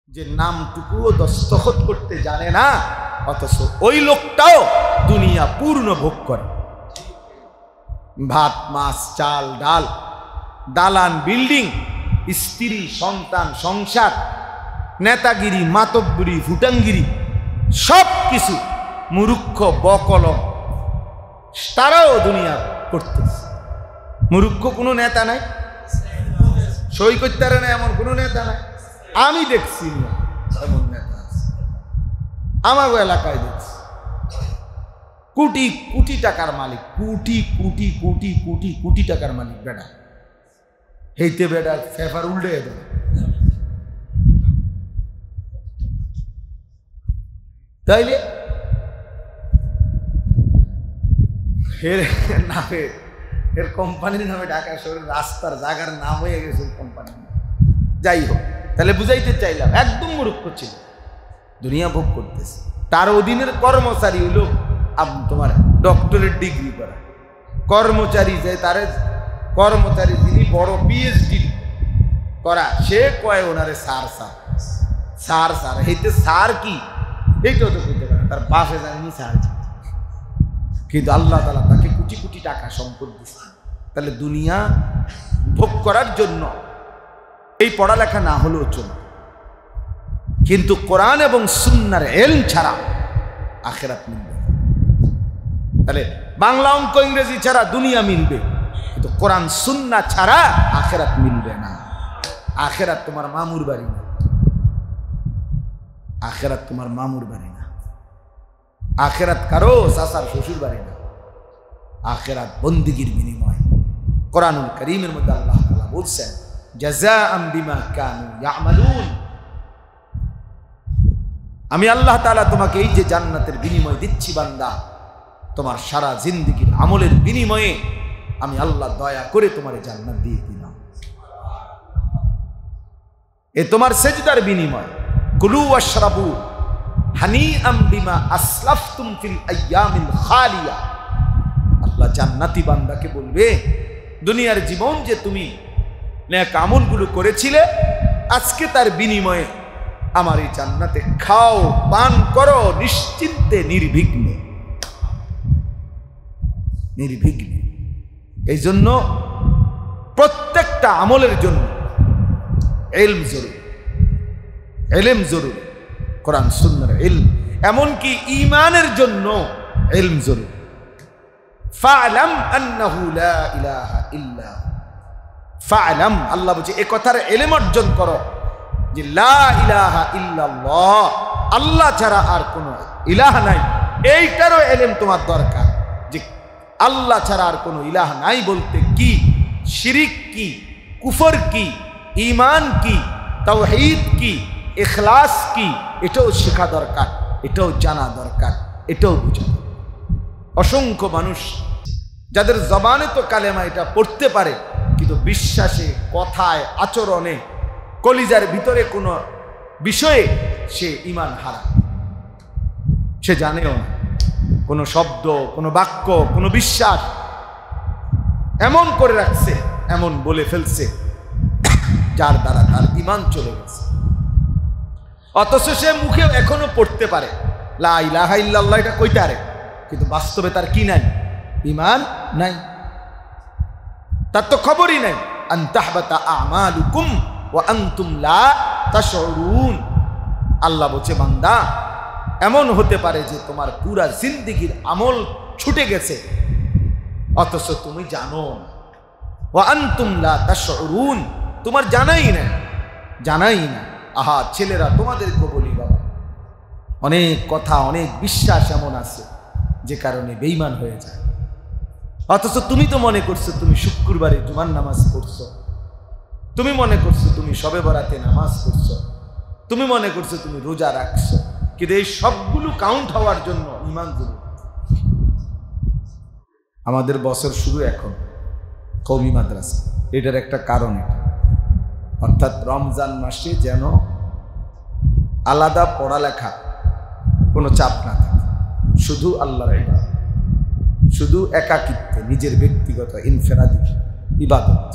যে নামটুকুও দস্তখত করতে জানে না, অথচ ওই লোকটাও দুনিয়া পূর্ণ ভোগ করে। ভাত, মাছ, চাল, ডাল, দালান, বিল্ডিং, স্ত্রী, সন্তান, সংসার, নেতাগিরি, মাতব্বরি, ফুটাঙ্গিরি, সব কিছু মূর্খ বকলম তারাও দুনিয়া করতেছে। মূর্খ কোনো নেতা নাই, সই করতে পারে না এমন কোনো নেতা নাই। আমি দেখছি এমন নেতা আছে, আমার এলাকায় দেখছি। কোটি কোটি টাকার মালিক, কোটি কোটি কোটি কোটি কোটি টাকার মালিক বেটা, হেইতে বেটা ফেফার উল্টে দেয়। তাইলে এর নামে, এর কোম্পানির নামে ঢাকা শহরের রাস্তার জায়গার নাম হয়ে গেছে কোম্পানি। যাই হোক, তাহলে বুঝাইতে চাইলাম একদম মূর্খ ছিল, দুনিয়া ভোগ করতেছে। তার অধীনের কর্মচারী হলো তোমার ডক্টরেট ডিগ্রি করা কর্মচারী, যে তার কর্মচারী যিনি বড় পিএইচডি করা, সে কয় ওনারে স্যার স্যার স্যার স্যার, এইতে স্যার কি এইটাও তো করতে পারে, তার বাসে জানেনি স্যার। কিন্তু আল্লাহ তাআলা তাকে কোটি কোটি টাকা সম্পদ দিচ্ছে। তাহলে দুনিয়া ভোগ করার জন্য এই পড়ালেখা না হলেও চলবে, কিন্তু কোরআন এবং সুন্নাহর ইলম ছাড়া আখিরাত মিলবে না। তাহলে বাংলা, অঙ্ক, ইংরেজি ছাড়া দুনিয়া মিলবে, কিন্তু কোরআন সুন্নাহ ছাড়া আখিরাত মিলবে না। আখিরাত তোমার মামুর বাড়ি না, আখিরাত তোমার মামুর বাড়ি না, আখিরাত কারো চাচার শ্বশুর বাড়ি না। আখিরাত বন্দেগীর বিনিময়। কোরআনুল কারীমের মধ্যে আল্লাহ তাআলা বলছেন, জাযাআম বিমা কানু ইয়ামালুন। আমি আল্লাহ তাআলা তোমাকে এই যে জান্নাতের বিনিময় দিচ্ছি বান্দা, তোমার সারা জিন্দেগীর আমলের বিনিময়ে আমি আল্লাহ দয়া করে তোমার জান্নাত দিয়ে দিলাম। এ তোমার সেজদার বিনিময়। কুলু ওয়াশরাবু হানিআম বিমা আসলাফতুম ফিল আইয়ামিল খালিয়া। আল্লাহ জান্নাতি বান্দাকে বলবে, দুনিয়ার জীবন যে তুমি নেক আমলগুলো করেছিলে, আজকে তার বিনিময়ে আমার এই জান্নাতে খাও, পান করো নিশ্চিন্তে, নির্বিঘ্নে, নির্বিঘ্নে। এই জন্য প্রত্যেকটা আমলের জন্য ইলম জরুরি, ইলম জরুরি, কোরআন সুন্নাহর ইলম। এমনকি ঈমানের জন্য ইলম জরুরি। ফা'লাম আন্নাহু লা ইলাহা ইল্লা, ফা'লাম, আল্লাহ বলছে এ কথার ইলম অর্জন করো যে লা ইলাহা ইল্লাল্লাহ, আল্লাহ ছাড়া আর কোনো ইলাহ নাই। এইটারও ইলম তোমার দরকার যে আল্লাহ ছাড়া আর কোনো ইলাহ নাই বলতে কি, শিরিক কি, কুফর কি, ঈমান কি, তাওহীদ কি, ইখলাস কি, এটাও শেখা দরকার, এটাও জানা দরকার, এটাও বুঝা দরকার। অসংখ্য মানুষ যাদের জবানে তো কালেমা এটা পড়তে পারে, কিন্তু বিশ্বাসে, কথায়, আচরণে, কলিজার ভিতরে কোনো বিষয়ে সে ঈমান হারা, সে জানেও না। কোনো শব্দ, কোনো বাক্য, কোনো বিশ্বাস এমন করে রাখছে, এমন বলে ফেলছে, যার দ্বারা তার ঈমান চলে গেছে। অথচ সে মুখে এখনো পড়তে পারে লা ইলাহা ইল্লাল্লাহ, এটা কইতে পারে, কিন্তু বাস্তবে তার কি নাই? ঈমান নাই, তার তো খবরই নাই। আন তাহবাতা আমালুকুম ওয়া আনতুম লা তাশউরুন। আল্লাহ বলছে, বান্দা এমন হতে পারে যে তোমার পুরা জিন্দেগীর আমল ছুটে গেছে, অথচ তুমি জানো না। ওয়া আনতুম লা তাশউরুন, তোমার জানাই না, জানাই না। আহা ছেলেরা, তোমাদেরকে বলি বাবা, অনেক কথা, অনেক বিশ্বাস এমন আছে যে কারণে বেঈমান হয়ে যায়। অথচ তুমি তো মনে করছো তুমি শুক্রবারে জুমার নামাজ পড়ছো, তুমি মনে করছো তুমি শবে বরাতে নামাজ পড়ছো, তুমি মনে করছো তুমি রোজা রাখছো, কিন্তু এই সবগুলো কাউন্ট হওয়ার জন্য ঈমান জরুরি। আমাদের বছর শুরু এখন কওমি মাদ্রাসা, এটার একটা কারণ এটা। অর্থাৎ রমজান মাসে যেন আলাদা পড়ালেখা, কোনো চাপ না থাকে, শুধু আল্লাহর ইবাদত, শুধু একাকিত্বে, নিজের ব্যক্তিগত ইনফেরাদি ইবাদত।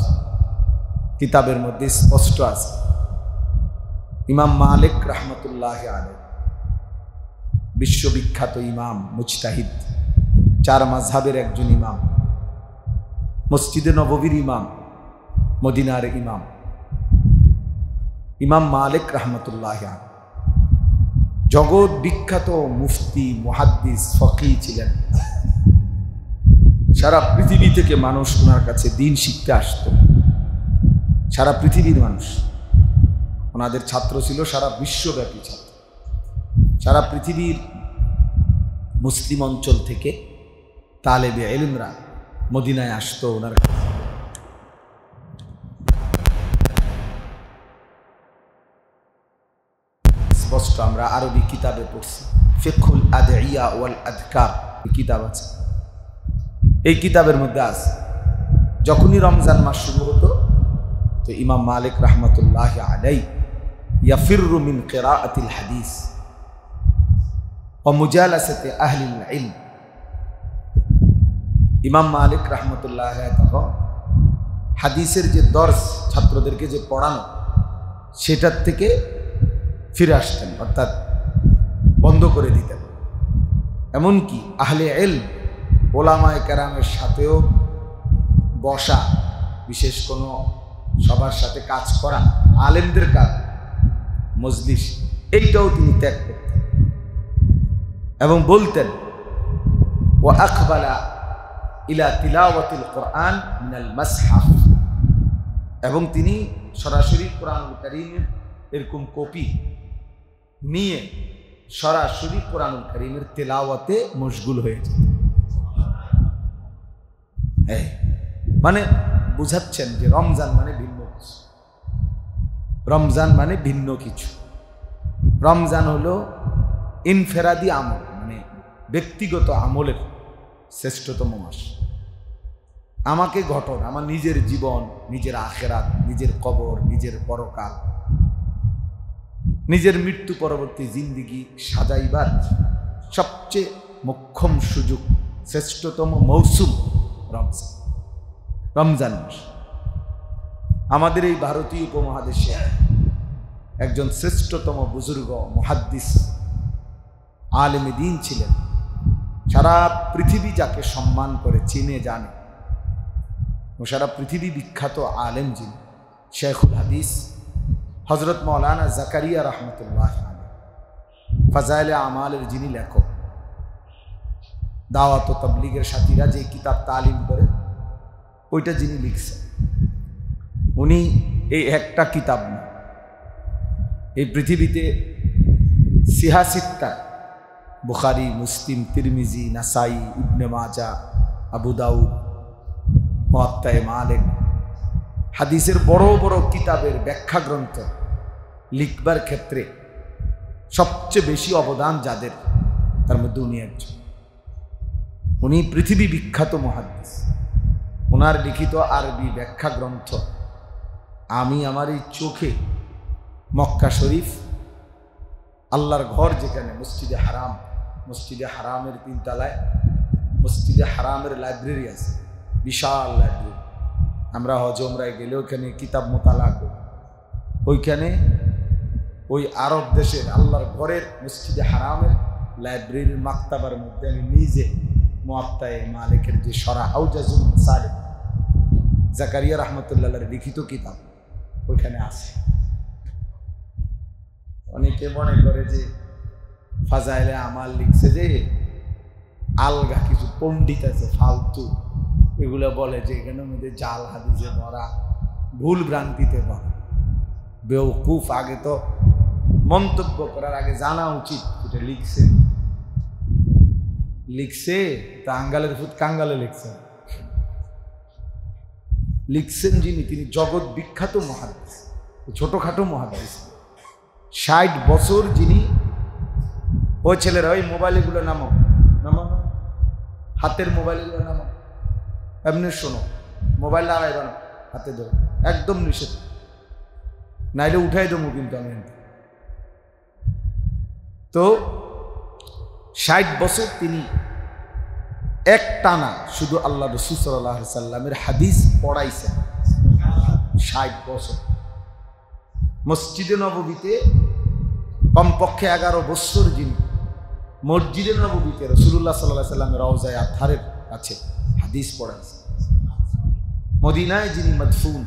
কিতাবের মধ্যে স্পষ্ট আছে ইমাম মালিক রহমতুল্লাহ আলাইহি, বিশ্ববিখ্যাত ইমাম, মুজতাহিদ, 4 মাযহাবের একজন ইমাম, মসজিদে নববীর ইমাম, মদিনার ইমাম, ইমাম মালিক রহমতুল্লাহ আলাইহি জগৎ বিখ্যাত মুফতি, মুহাদ্দিস, ফকিহ ছিলেন। সারা পৃথিবী থেকে মানুষ ওনার কাছে দ্বীন শিখতে আসতো, সারা পৃথিবীর মানুষ। ওনাদের ছাত্র ছিল সারা বিশ্বব্যাপী ছাত্র, সারা পৃথিবীর মুসলিম অঞ্চল থেকে তালেবে ইলমরা মদিনায় আসতো ওনার কাছে। স্পষ্ট আমরা আরবি কিতাবে পড়ছি, ফিকহুল আদইয়া ওয়াল আযকার কিতাব আছে। এই কিতাবের মধ্যে আছে যখনই রমজান মাস শুরু হতো তো ইমাম মালিক রহমতুল্লাহ আলাইহি ইয়াফিরু মিন কিরাআতিল হাদিস ওয়া মুজালাসাতি আহলিল ইলম। ইমাম মালিক রহমতুল্লাহ আলাইহি তখন হাদিসের যে দর্স ছাত্রদেরকে যে পড়ানো সেটার থেকে ফিরে আসতেন, অর্থাৎ বন্ধ করে দিতেন। এমনকি আহলে ইলম, ওলামায়ে কেরামের সাথেও বসা, বিশেষ কোনো সবার সাথে কাজ করা, আলেমদের কাজ, মজলিস, এইটাও তিনি ত্যাগ করতেন এবং বলতেন ওয়া আকবালা ইলা তিলাওয়াতিল কোরআন মিনাল মাসহাফ, এবং তিনি সরাসরি কোরআনুল কারীমের এরকম কপি নিয়ে সরাসরি কোরআনুল কারীমের তেলাওয়াতে মশগুল হয়ে যেত। মানে বুঝাচ্ছেন যে রমজান মানে ভিন্ন কিছু, রমজান মানে ভিন্ন কিছু। রমজান হলো ইনফেরাদি আমল, মানে ব্যক্তিগত আমলের শ্রেষ্ঠতম মাস। আমাকে ঘটন, আমার নিজের জীবন, নিজের আখেরাত, নিজের কবর, নিজের পরকাল, নিজের মৃত্যু পরবর্তী জিন্দিগি সাজাইবার সবচেয়ে মোক্ষম সুযোগ, শ্রেষ্ঠতম মৌসুম রমজান। রমজান মাস আমাদের এই ভারতীয় উপমহাদেশে একজন শ্রেষ্ঠতম বুজুর্গ মুহাদ্দিস, আলেমে দ্বীন ছিলেন। সারা পৃথিবী যাকে সম্মান করে, চিনে, জানে, ও সারা পৃথিবী বিখ্যাত আলেম যিনি, শেখুল হাদিস হযরত মাওলানা জাকারিয়া রহমতুল্লাহ আলাইহি, ফাজাইলে আমালের যিনি লেখক। দাওয়াত ও তাবলীগের সাথীরা যে কিতাব তালিম করে ওইটা যিনি লিখছেন, উনি এই একটা কিতাব না, এই পৃথিবীতে সিহাসিত্তা, বুখারী, মুসলিম, তিরমিজি, নাসাই, ইবনে মাজা, আবু দাউদ, মুয়াত্তা মালিক, হাদিসের বড় বড় কিতাবের ব্যাখ্যা গ্রন্থ লিখবার ক্ষেত্রে সবচেয়ে বেশি অবদান যাদের, তার মধ্যে উনি একজন। উনি পৃথিবী বিখ্যাত মুহাদ্দিস। ওনার লিখিত আরবি ব্যাখ্যা গ্রন্থ আমি আমার এই চোখে মক্কা শরীফ, আল্লাহর ঘর যেখানে মসজিদে হারাম, মসজিদে হারামের 3 তলায় মসজিদে হারামের লাইব্রেরি আছে, বিশাল লাইব্রেরি। আমরা হজ উমরায় গেলে ওখানে কিতাব মোতালা করি। ওইখানে ওই আরব দেশের আল্লাহর ঘরের মসজিদে হারামের লাইব্রেরির মাকতাবার মধ্যে আমি নিজে মুয়াত্তা মালিকের যে শরা আউজাজুল মাসালিক, জাকারিয়া রহমতুল্লাহর লিখিত কিতাব ওইখানে আছে। অনেকে মনে করে যে ফাজাইলে আমাল লিখছে যে আলগা কিছু পণ্ডিত আছে ফালতু, এগুলো বলে যে এখানের মধ্যে জাল হাদিসে ভরা, ভুল ভ্রান্তিতে ভরা। বেওকুফ, আগে তো মন্তব্য করার আগে জানা উচিত এটা লিখছে লিখছে তা আঙ্গালের ফুট কাঙ্গালে লিখছেন। লিখছেন যিনি, তিনি জগৎ বিখ্যাত মুহাদ্দিস, ছোটখাটো মুহাদ্দিস। 60 বছর যিনি, ওই ছেলেরা ওই মোবাইলগুলো নামো, হাতের মোবাইলগুলো নামো, এমনি শোনো, মোবাইল লাগাইবা না, হাতে ধরো, একদম নিষেধ, নাইলে উঠাই দেবো কিন্তু আমি। তো 60 বছর তিনি এক টানা শুধু আল্লাহ রাসূল সাল্লাল্লাহু আলাইহি সাল্লামের হাদিস পড়াইছেন। 60 বছর মসজিদে নববীতে কমপক্ষে 11 বছর যিনি মসজিদে নববীতে রাসূলুল্লাহ সাল্লাল্লাহু আলাইহি সাল্লামের রওজায়ে আতহারের কাছে হাদিস পড়াইছেন। মদিনায় যিনি মদফুন,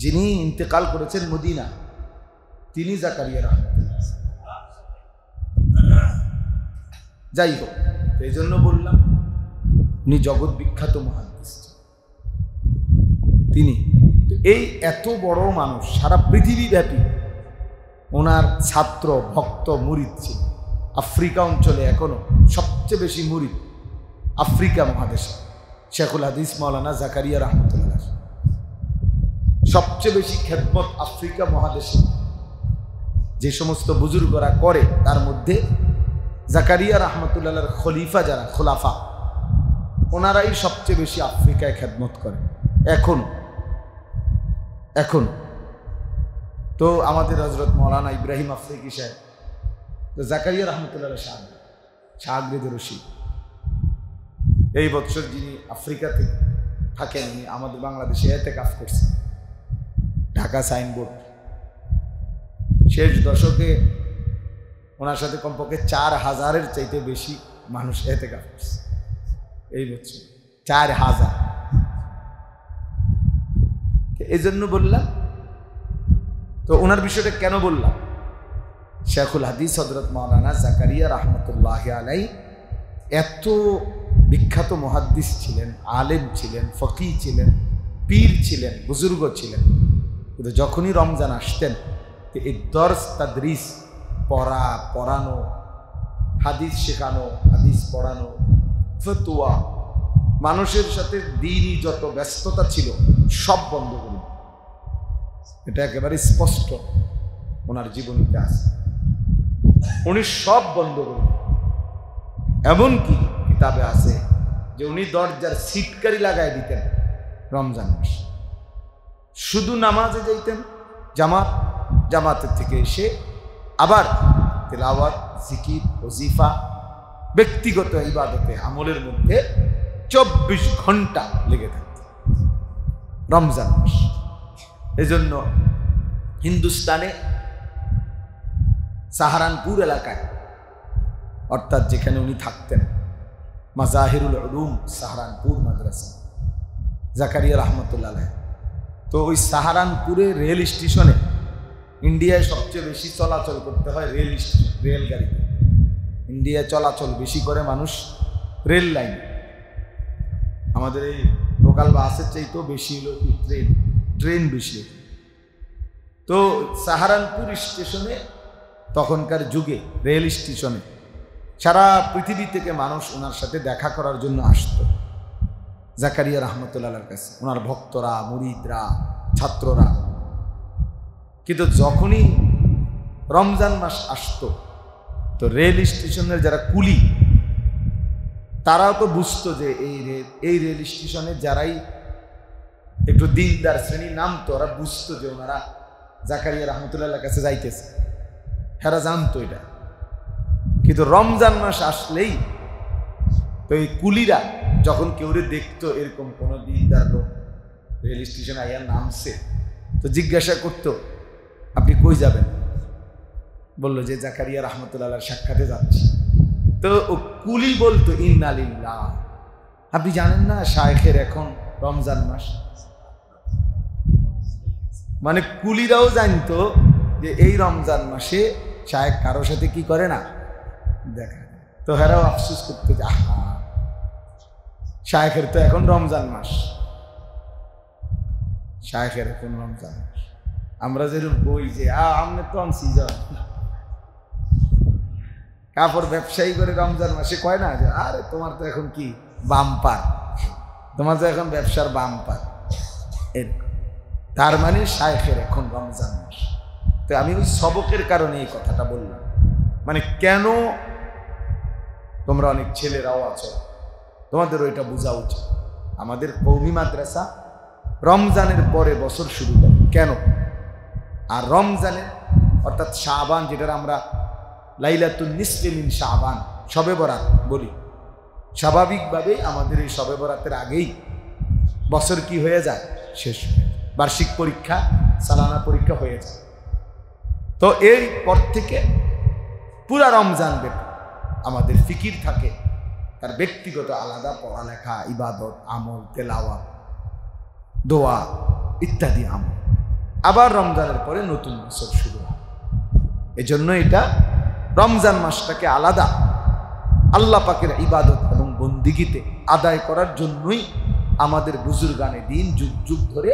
যিনি ইন্তেকাল করেছেন মদিনা, তিনি জাকারিয়া রাহমাতুল্লাহ। যাই হোক, এই জন্য বললাম উনি জগৎ বিখ্যাত মুহাদ্দিস। তিনি এই এত বড় মানুষ, সারা পৃথিবী ব্যাপী ওনার ছাত্র ভক্ত মুরিদ ছিল। আফ্রিকা অঞ্চলে এখনো সবচেয়ে বেশি মুরিদ আফ্রিকা মহাদেশে শেখুল হাদিস মাওলানা জাকারিয়া রাহমাতুল্লাহ। সবচেয়ে বেশি খেদমত আফ্রিকা মহাদেশে যে সমস্ত বুজুর্গরা করে, তার মধ্যে জাকারিয়া রাহমাতুল্লাহর খলিফা যারা খোলাফা, ওনারাই সবচেয়ে বেশি আফ্রিকায় খেদমত করে এখন। তো আমাদের হযরত মাওলানা ইব্রাহিম আফ্রিকি সাহেব তো জাকারিয়া রাহমাতুল্লাহ শাহগ্রিদ রশিদ, এই বছর যিনি আফ্রিকাতে থাকেন উনি আমাদের বাংলাদেশে ইতিকাফ করছেন, ঢাকা সাইনবোর্ড। শেষ দশকে ওনার সাথে কমপক্ষে 4000-এর চাইতে বেশি মানুষ ইতিকাফ করছে এই বছর, 4000। এই জন্য বললাম, তো ওনার বিষয়টা কেন বললাম, শেখুল হাদিস হযরত মাওলানা জাকারিয়া রাহমাতুল্লাহি আলাইহি এত বিখ্যাত মুহাদ্দিস ছিলেন, আলেম ছিলেন, ফকিহ ছিলেন, পীর ছিলেন, বুজুর্গ ছিলেন। কিন্তু যখনই রমজান আসতেন, এই দর্স তাদরিস, পড়ানো, হাদিস শেখানো, হাদিস পড়ানো, ফতোয়া, মানুষের সাথে দ্বীনি যত ব্যস্ততা ছিল সব বন্ধ করে, এটা একেবারে স্পষ্ট ওনার জীবনীতে আছে। উনি সব বন্ধ করে, এমনকি কিতাবে আছে যে উনি দরজার সিটকারি লাগাই দিতেন রমজান মাস। শুধু নামাজে যাইতেন, জামাতের থেকে এসে আবার তেলাওয়াত, জিকির, ওজিফা, ব্যক্তিগত ইবাদতে আমলের মধ্যে 24 ঘন্টা লেগে থাকত রমজান মাস। এজন্য হিন্দুস্তানে সাহারানপুর এলাকায়, অর্থাৎ যেখানে উনি থাকতেন, মাজাহিরুল উলুম সাহারানপুর মাদ্রাসা জাকারিয়া রাহমাতুল্লাহ আলাইহি, তো ওই সাহারানপুরে রেল স্টেশনে ইন্ডিয়ায় সবচেয়ে বেশি চলাচল করতে হয় রেল স্টেশন, রেলগাড়িতে। ইন্ডিয়ায় চলাচল বেশি করে মানুষ রেল লাইন, আমাদের এই লোকাল বাসের চাইতেও বেশি হলো ট্রেন বেশি। তো সাহারানপুর স্টেশনে তখনকার যুগে রেল স্টেশনে সারা পৃথিবী থেকে মানুষ ওনার সাথে দেখা করার জন্য আসত জাকারিয়া রাহমাতুল্লাহর কাছে, ওনার ভক্তরা, মুরিদরা, ছাত্ররা। কিন্তু যখনই রমজান মাস আসতো, তো রেল স্টেশনের যারা কুলি, তারাও তো বুঝতো যে এই রেল স্টেশনে যারাই একটু দিনদার শ্রেণী নামতো, ওরা বুঝতো যে ওনারা জাকারিয়া রাহমাতুল্লাহর কাছে যাইতেছে, হেরা জানতো এটা। কিন্তু রমজান মাস আসলেই তো এই কুলিরা যখন কেউ দেখতো এরকম কোনো দিনদার লোক রেল স্টেশনে আইয়া নামছে, তো জিজ্ঞাসা করতো, আপনি কই যাবেন? বললো যে জাকারিয়া রাহমাতুল্লাহর সাক্ষাতে যাচ্ছি। তো ও কুলি বলতো, ইন্না লিল্লাহ, আপনি জানেন না শায়েখের এখন রমজান মাস? মানে কুলিরাও জানতো যে এই রমজান মাসে শায়েখ কারোর সাথে কি করে না, দেখা। তো হেরাও আফসোস করতো যে আহা, শায়েখের তো এখন রমজান মাস, শায়েখের এখন রমজান মাস। আমরা যেরকম কই যে আমনে তো সিজন, কাপড় ব্যবসায়ী করে রমজান মাসে কয় না যে আরে তোমার তো এখন কি বাম্পার, তোমার তো এখন ব্যবসার বাম্পার। তার মানে শায়েখের এখন রমজান মাস। তো আমি ওই সবকের কারণে এই কথাটা বললাম। মানে কেন, তোমরা অনেক ছেলেরাও আছো, তোমাদের ওইটা বোঝা উচিত। আমাদের কওমি মাদ্রাসা রমজানের পরে বছর শুরু করে কেন? আর রমজানের অর্থাৎ শাবান, যেটা আমরা লাইলাতুন নিসফি মিন শাবান, শবে বরাত বলি, স্বাভাবিকভাবেই আমাদের এই শবে বরাতের আগেই বছর কি হয়ে যায়, শেষ হয়ে যায়। বার্ষিক পরীক্ষা সালানা পরীক্ষা হয়ে যায়। তো এর পর থেকে পুরা রমজান ব্যাপী আমাদের ফিকির থাকে তার ব্যক্তিগত আলাদা পড়ালেখা, ইবাদত, আমল, তেলাওয়াত, দোয়া ইত্যাদি আমল। আবার রমজানের পরে নতুন বছর শুরু হয়। এজন্য এটা রমজান মাসটাকে আলাদা আল্লাহ পাকের ইবাদত এবং বন্দিগিতে আদায় করার জন্যই আমাদের বুজুর্গানে দিন যুগ যুগ ধরে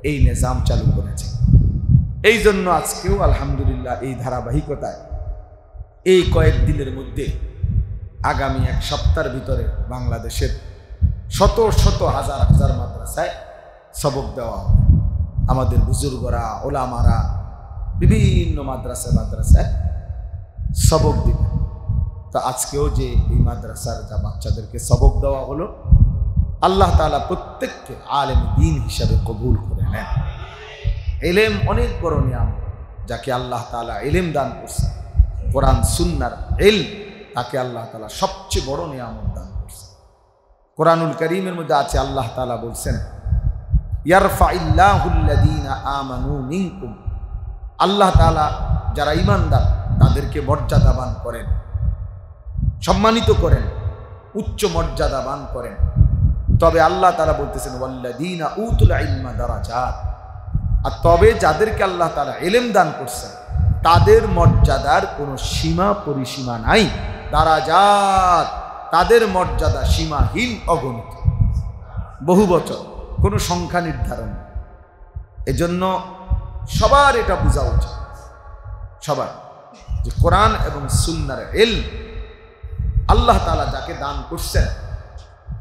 এই নিজাম চালু করেছে। এই জন্য আজকেও আলহামদুলিল্লাহ এই ধারাবাহিকতায় এই কয়েকদিনের মধ্যে আগামী এক সপ্তাহের ভিতরে বাংলাদেশের শত শত হাজার হাজার মাদ্রাসায় সবক দেওয়া হবে। আমাদের বুজুর্গরা, ওলামারা বিভিন্ন মাদ্রাসায় সবক দিবে। তো আজকেও যে এই মাদ্রাসার যা বাচ্চাদেরকে সবক দেওয়া হলো, আল্লাহ তাআলা প্রত্যেককে আলেম দ্বীন হিসাবে কবুল করে নেন। ইলম অনেক বড় নিয়ামত, যাকে আল্লাহ তাআলা ইলম দান করছে, কোরআন সুন্নাহর ইলম, তাকে আল্লাহ তাআলা সবচেয়ে বড় নিয়ামত দান করছে। কোরআনুল কারীমের মধ্যে আছে আল্লাহ তাআলা বলছেন, ইয়ারফাইল্লাহুল্লাযীনা আমানু মিনকুম, আল্লাহ তাআলা যারা ঈমানদার তাদেরকে মর্যাদাবান করেন, সম্মানিত করেন, উচ্চ মর্যাদাবান করেন। তবে আল্লাহ তাআলা বলতেছেন ওয়াল্লাযীনা উতুল ইলমা দারাজাত, আর তবে যাদেরকে আল্লাহ তাআলা ইলম দান করছেন তাদের মর্যাদার কোনো সীমা পরিসীমা নাই। দারাজাত, তাদের মর্যাদা সীমাহীন, অগণিত, বহু বচন, কোনো সংখ্যা নির্ধারণ। এজন্য সবার এটা বোঝা উচিত, সবার, যে কোরআন এবং সুন্নাহর ইলম আল্লাহ তাআলা যাকে দান করছেন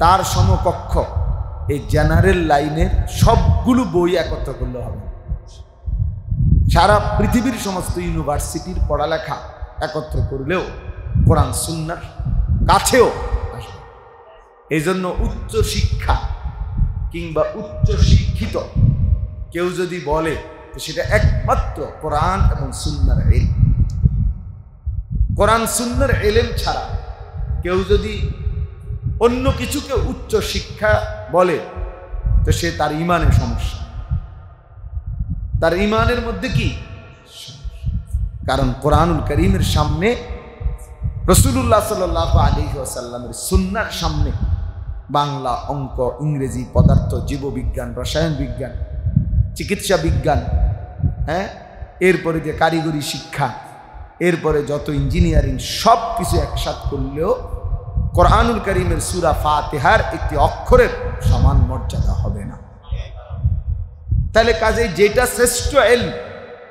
তার সমকক্ষ এই জেনারেল লাইনের সবগুলো বই একত্র করলে হবে। সারা পৃথিবীর সমস্ত ইউনিভার্সিটির পড়ালেখা একত্র করলেও কোরআন সুন্নাহর কাছেও আসবে। এই জন্য উচ্চ শিক্ষা কিংবা উচ্চ শিক্ষিত কেউ যদি বলে তো সেটা একমাত্র কোরআন এবং সুন্নাহর ইলম। কোরআন সুন্নাহর ইলম ছাড়া কেউ যদি অন্য কিছুকে উচ্চ শিক্ষা বলে তো সে তার ঈমানের সমস্যা, তার ঈমানের মধ্যে কি? কারণ কোরআনুল কারীমের সামনে, রাসূলুল্লাহ সাল্লাল্লাহু আলাইহি ওয়াসাল্লামের সুন্নাহর সামনে বাংলা, অঙ্ক, ইংরেজি, পদার্থ, জীববিজ্ঞান, রসায়ন বিজ্ঞান, চিকিৎসা বিজ্ঞান, এরপরে যে কারিগরি শিক্ষা, এরপরে যত ইঞ্জিনিয়ারিং, সব কিছু একসাথ করলেও কোরআনুল কারীমের সূরা ফাতিহার একটি অক্ষরের সমান মর্যাদা হবে না। তাহলে কাজে যেটা শ্রেষ্ঠ ইলম,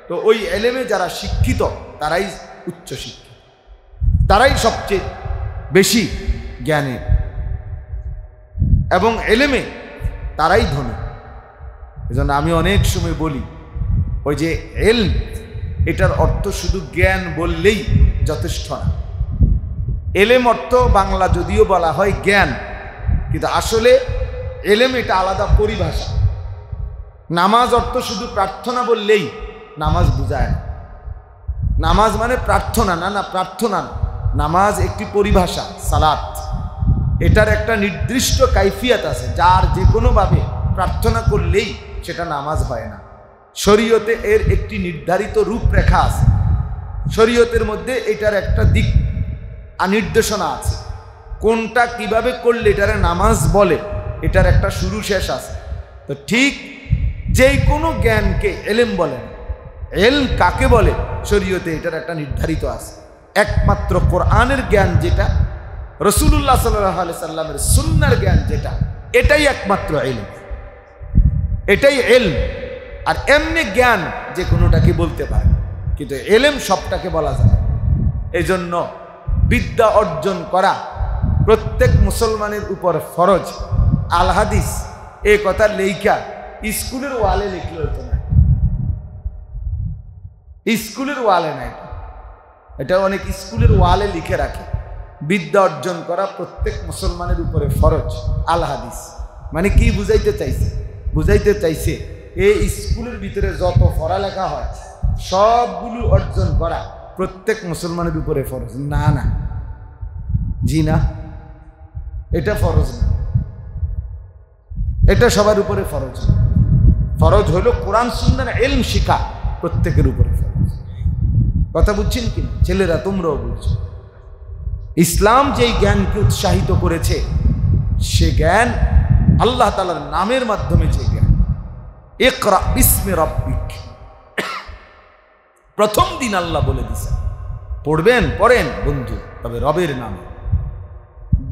তো ওই ইলমে যারা শিক্ষিত তারাই উচ্চ শিক্ষিত, তারাই সবচেয়ে বেশি জ্ঞানী, এবং ইলমে তারাই ধনী। এজন্য আমি অনেক সময় বলি, ওই যে ইলম, এটার অর্থ শুধু জ্ঞান বললেই যথেষ্ট না। ইলম অর্থ বাংলা যদিও বলা হয় জ্ঞান, কিন্তু আসলে ইলম এটা আলাদা পরিভাষা। নামাজ অর্থ শুধু প্রার্থনা বললেই নামাজ বোঝায় না। নামাজ মানে প্রার্থনা না, প্রার্থনা না, নামাজ একটি পরিভাষা। সালাত, এটার একটা নির্দিষ্ট কাইফিয়াত আছে, যার যে কোনোভাবে প্রার্থনা করলেই সেটা নামাজ হয় না। শরীয়তে এর একটি নির্ধারিত রূপরেখা আছে, শরীয়তের মধ্যে এটার একটা দিক নির্দেশনা আছে, কোনটা কিভাবে করলে এটারে নামাজ বলে, এটার একটা শুরু শেষ আছে। তো ঠিক যেই কোনো জ্ঞানকে ইলম বলে না। ইলম কাকে বলে শরীয়তে এটার একটা নির্ধারিত আছে। একমাত্র কোরআনের জ্ঞান যেটা, রাসূলুল্লাহ সাল্লাল্লাহু আলাইহি সাল্লামের সুন্নাহর জ্ঞান যেটা, এটাই একমাত্র ইলম, এটাই ইলম। আর এমনি জ্ঞান যে কোনোটাকে বলতে পারে, কিন্তু ইলম সবটাকে বলা যায়। এই জন্য বিদ্যা অর্জন করা প্রত্যেক মুসলমানের উপর ফরজ। আল হাদিস এই কথা লেখা স্কুলের ওয়ালে লিখলে হতো না, স্কুলের ওয়ালে নাই, এটা অনেক স্কুলের ওয়ালে লিখে রাখে। বিদ্যা অর্জন করা প্রত্যেক মুসলমানের উপরে ফরজ। আল হাদিস মানে কি বুঝাইতে চাইছে? বুঝাইতে চাইছে এই স্কুলের ভিতরে যত পড়ালেখা হয় সবগুলো অর্জন করা প্রত্যেক মুসলমানের উপরে ফরজ। না না, জি না, এটা ফরজ না, এটা সবার উপরে ফরজ। ফরজ হলো কোরআন সুন্নাহর ইলম শিখা প্রত্যেকের উপরে ফরজ। কথা বুঝছেন কি? ছেলেরা তোমরাও বুঝছো। ইসলাম যেই জ্ঞানকে উৎসাহিত করেছে সে জ্ঞান আল্লাহ তাআলার নামের মাধ্যমে যে জ্ঞান। ইকরা বিসমি রাব্বিক, প্রথম দিন আল্লাহ বলে দিয়েছেন পড়বেন, পড়েন বন্ধু, তবে রবের নামে।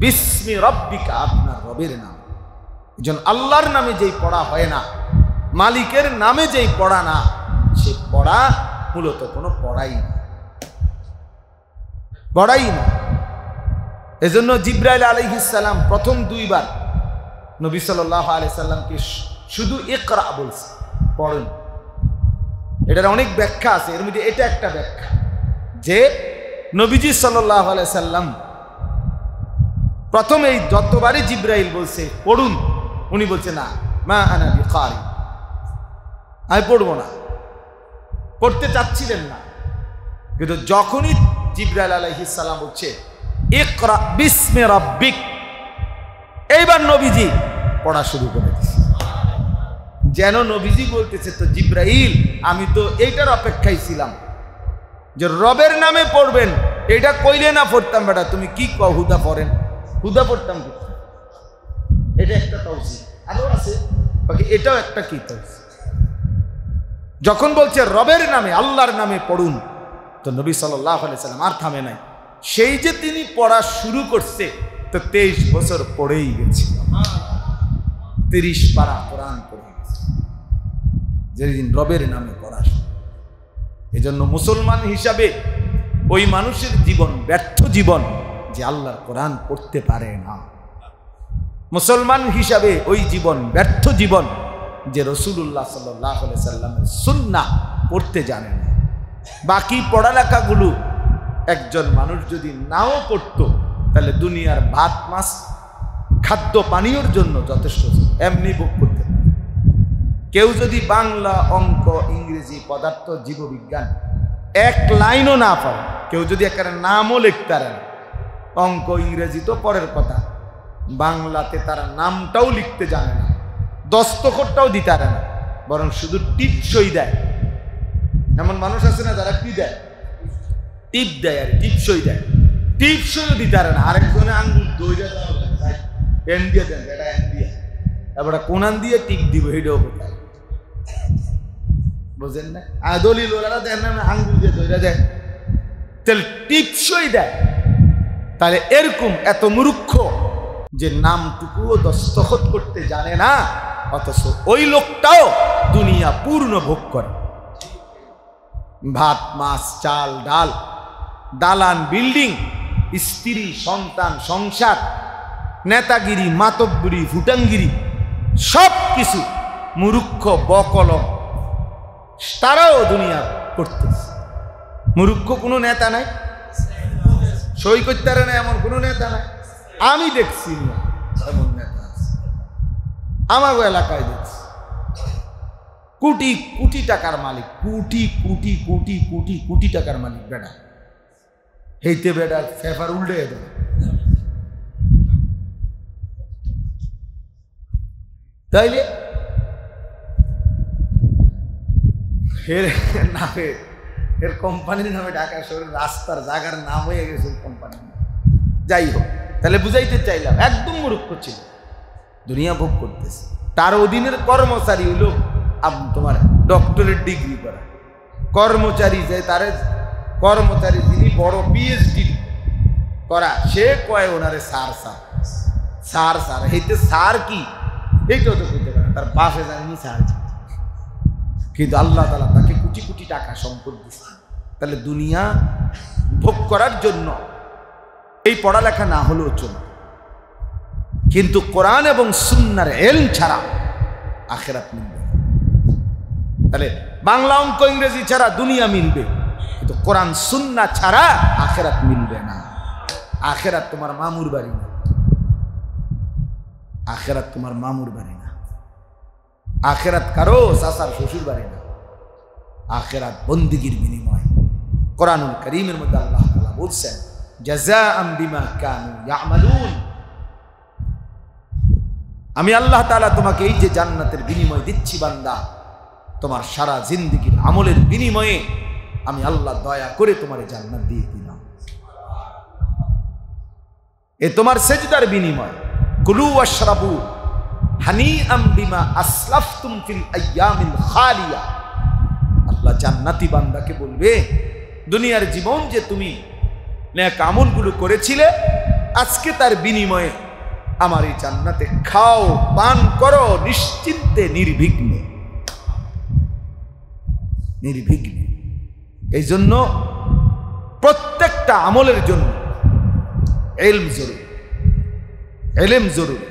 বিসমি রাব্বিকা, আপনার রবের নাম। যেন আল্লাহর নামে যেই পড়া হয় না, মালিকের নামে যেই পড়া না, সে পড়া মূলত কোনো পড়াই না, পড়াই না। এজন্য জিবরাইল আলাইহিস সালাম প্রথম দুইবার নবী সাল্লাল্লাহু আলাইহি সাল্লামকে শুধু ইকরা বলছে, পড়েন। এটার অনেক ব্যাখ্যা আছে, এর মধ্যে এটা একটা ব্যাখ্যা যে নবীজি সাল্লাল্লাহু আলাইহি সাল্লাম প্রথমে যতবারই জিবরাইল বলছে পড়ুন, উনি বলছে না, মা আনা বিকারি, আমি পড়বো না, পড়তে চাচ্ছিলেন না। কিন্তু যখনই জিবরাইল আলাইহিস সালাম বলছে ইকরা বিসমি রাব্বিক, এইবার নবীজি পড়া শুরু করে দিয়েছে। যেন নবীজি বলতেছে, তো জিবরাইল আমি তো এইটার অপেক্ষায় ছিলাম যে রবের নামে পড়বেন, এটা কইলে না পড়তাম বেটা, তুমি কি কও হুদা পড়েন, হুদা পড়তাম। এটা একটা তাওসি, আরো আছে বাকি, এটাও একটা কি তাওসি। যখন বলছে রবের নামে, আল্লাহর নামে পড়ুন, তো নবী সাল্লাল্লাহু আলাইহি সাল্লাম আর থামে নাই। সেই যে তিনি পড়া শুরু করছে, তো 23 বছর পড়েই গেছে, 30 পারা কোরআন পড়ে গেছে, যেদিন রবের নামে পড়া। এজন্য মুসলমান হিসাবে ওই মানুষের জীবন ব্যর্থ জীবন যে আল্লাহর কোরআন পড়তে পারে না। মুসলমান হিসাবে ওই জীবন ব্যর্থ জীবন যে রাসূলুল্লাহ সাল্লাল্লাহু আলাইহি সাল্লামের সুন্নাহ পড়তে জানে না। বাকি পড়ালেখাগুলো একজন মানুষ যদি নাও পড়তো, তাহলে দুনিয়ার ভাত মাছ খাদ্য পানীয়র জন্য যথেষ্ট, এমনি ভোগ করতে পারে। কেউ যদি বাংলা, অঙ্ক, ইংরেজি, পদার্থ, জীববিজ্ঞান এক লাইনও না পারে, কেউ যদি একটা নামও লিখতে পারে না, অঙ্ক ইংরেজি তো পরের কথা, বাংলাতে তারা নামটাও লিখতে জানে না, দস্তখতটাও দিতে পারে না, বরং শুধু টিপসই দেয়। এমন মানুষ আছে না যারা কি দেয়, টিপ দেয়, আর টিপসই দেয়, টিপসইও দিতে পারে না। আরেকজনে আঙ্গুল দইরা এন দিয়ে দেন, এটা এন দিয়ে, এবার কোনান দিয়ে টিপ দিব, এটাও কোথায় বুঝেন না? দলিল ওরা দেন না, আঙ্গুল দিয়ে দইরা দেয়, তাহলে টিপসই দেয়। তাহলে এরকম এত মূর্খ যে নামটুকুও দস্তখত করতে জানে না, অথচ ওই লোকটাও দুনিয়া পূর্ণ ভোগ করে। ভাত মাছ চাল ডাল, দালান বিল্ডিং, স্ত্রী সন্তান সংসার, নেতাগিরি মাতব্বরি ফুটাঙ্গিরি, সব কিছু মূর্খ বকলম তারাও দুনিয়া করতেছে। মূর্খ কোনো নেতা নাই, সই করতে পারে না এমন কোনো নেতা নাই। আমি দেখছি না এমন নেতা আছে, আমার এলাকায় দেখছি কোটি কোটি টাকার মালিক, কোটি কোটি কোটি কোটি কোটি টাকার মালিক বেটা, হেইতে বেটার ফেফার উল্টে দেয়। তাইলে এর নামে, এর কোম্পানির নামে ঢাকা শহরের রাস্তার জায়গার নাম হয়ে গেছে কোম্পানি। যাই হোক, তাহলে বুঝাইতে চাইলাম একদম মূর্খ ছিল, দুনিয়া ভোগ করতেছে। তার অধীনের কর্মচারী হলো তোমার ডক্টরেট ডিগ্রি করা কর্মচারী, যে তার কর্মচারী যিনি বড় পিএইচডি করা, সে কয় ওনারে স্যার স্যার স্যার স্যার, এইতে স্যার কি এইটাও তো করতে পারে, তার বাসে জানি স্যার। কিন্তু আল্লাহ তাআলা তাকে কোটি কোটি টাকা সম্পদ দিচ্ছে। তাহলে দুনিয়া ভোগ করার জন্য এই পড়ালেখা না হলেও চলবে, কিন্তু কোরআন এবং সুন্নাহর ইলম ছাড়া আখিরাত মিলবে না। তাহলে বাংলা অঙ্ক ইংরেজি ছাড়া দুনিয়া মিলবে, কিন্তু কোরআন সুন্নাহ ছাড়া আখিরাত মিলবে না। আখিরাত তোমার মামুর বাড়ি না, আখিরাত তোমার মামুর বাড়ি না, আখিরাত কারো চাচার শ্বশুর বাড়ি না, আখিরাত বন্দিগির বিনিময়। কোরআনুল কারীমের মধ্যে আল্লাহ তাআলা বলছেন, জাযাআম বিমা কানু ইয়ামালুন, আমি আল্লাহ তাআলা তোমাকে এই যে জান্নাতের বিনিময় দিচ্ছি বান্দা, তোমার সারা জিন্দেগীর আমলের বিনিময়ে আমি আল্লাহ দয়া করে তোমার জান্নাত দিয়ে দিলাম। এ তোমার সেজদার বিনিময়। কুলু ওয়াশরাবু হানিআম বিমা আসলাফতুম ফিল আইয়ামিল খালিয়া। আল্লাহ জান্নাতি বান্দাকে বলবে, দুনিয়ার জীবন যে তুমি নেক আমলগুলো করেছিলে, আজকে তার বিনিময়ে আমার এই জান্নাতে খাও, পান করো নিশ্চিন্তে, নির্বিঘ্নে। নির্বিঘ্নে। এই জন্য প্রত্যেকটা আমলের জন্য ইলম জরুরি, ইলম জরুরি,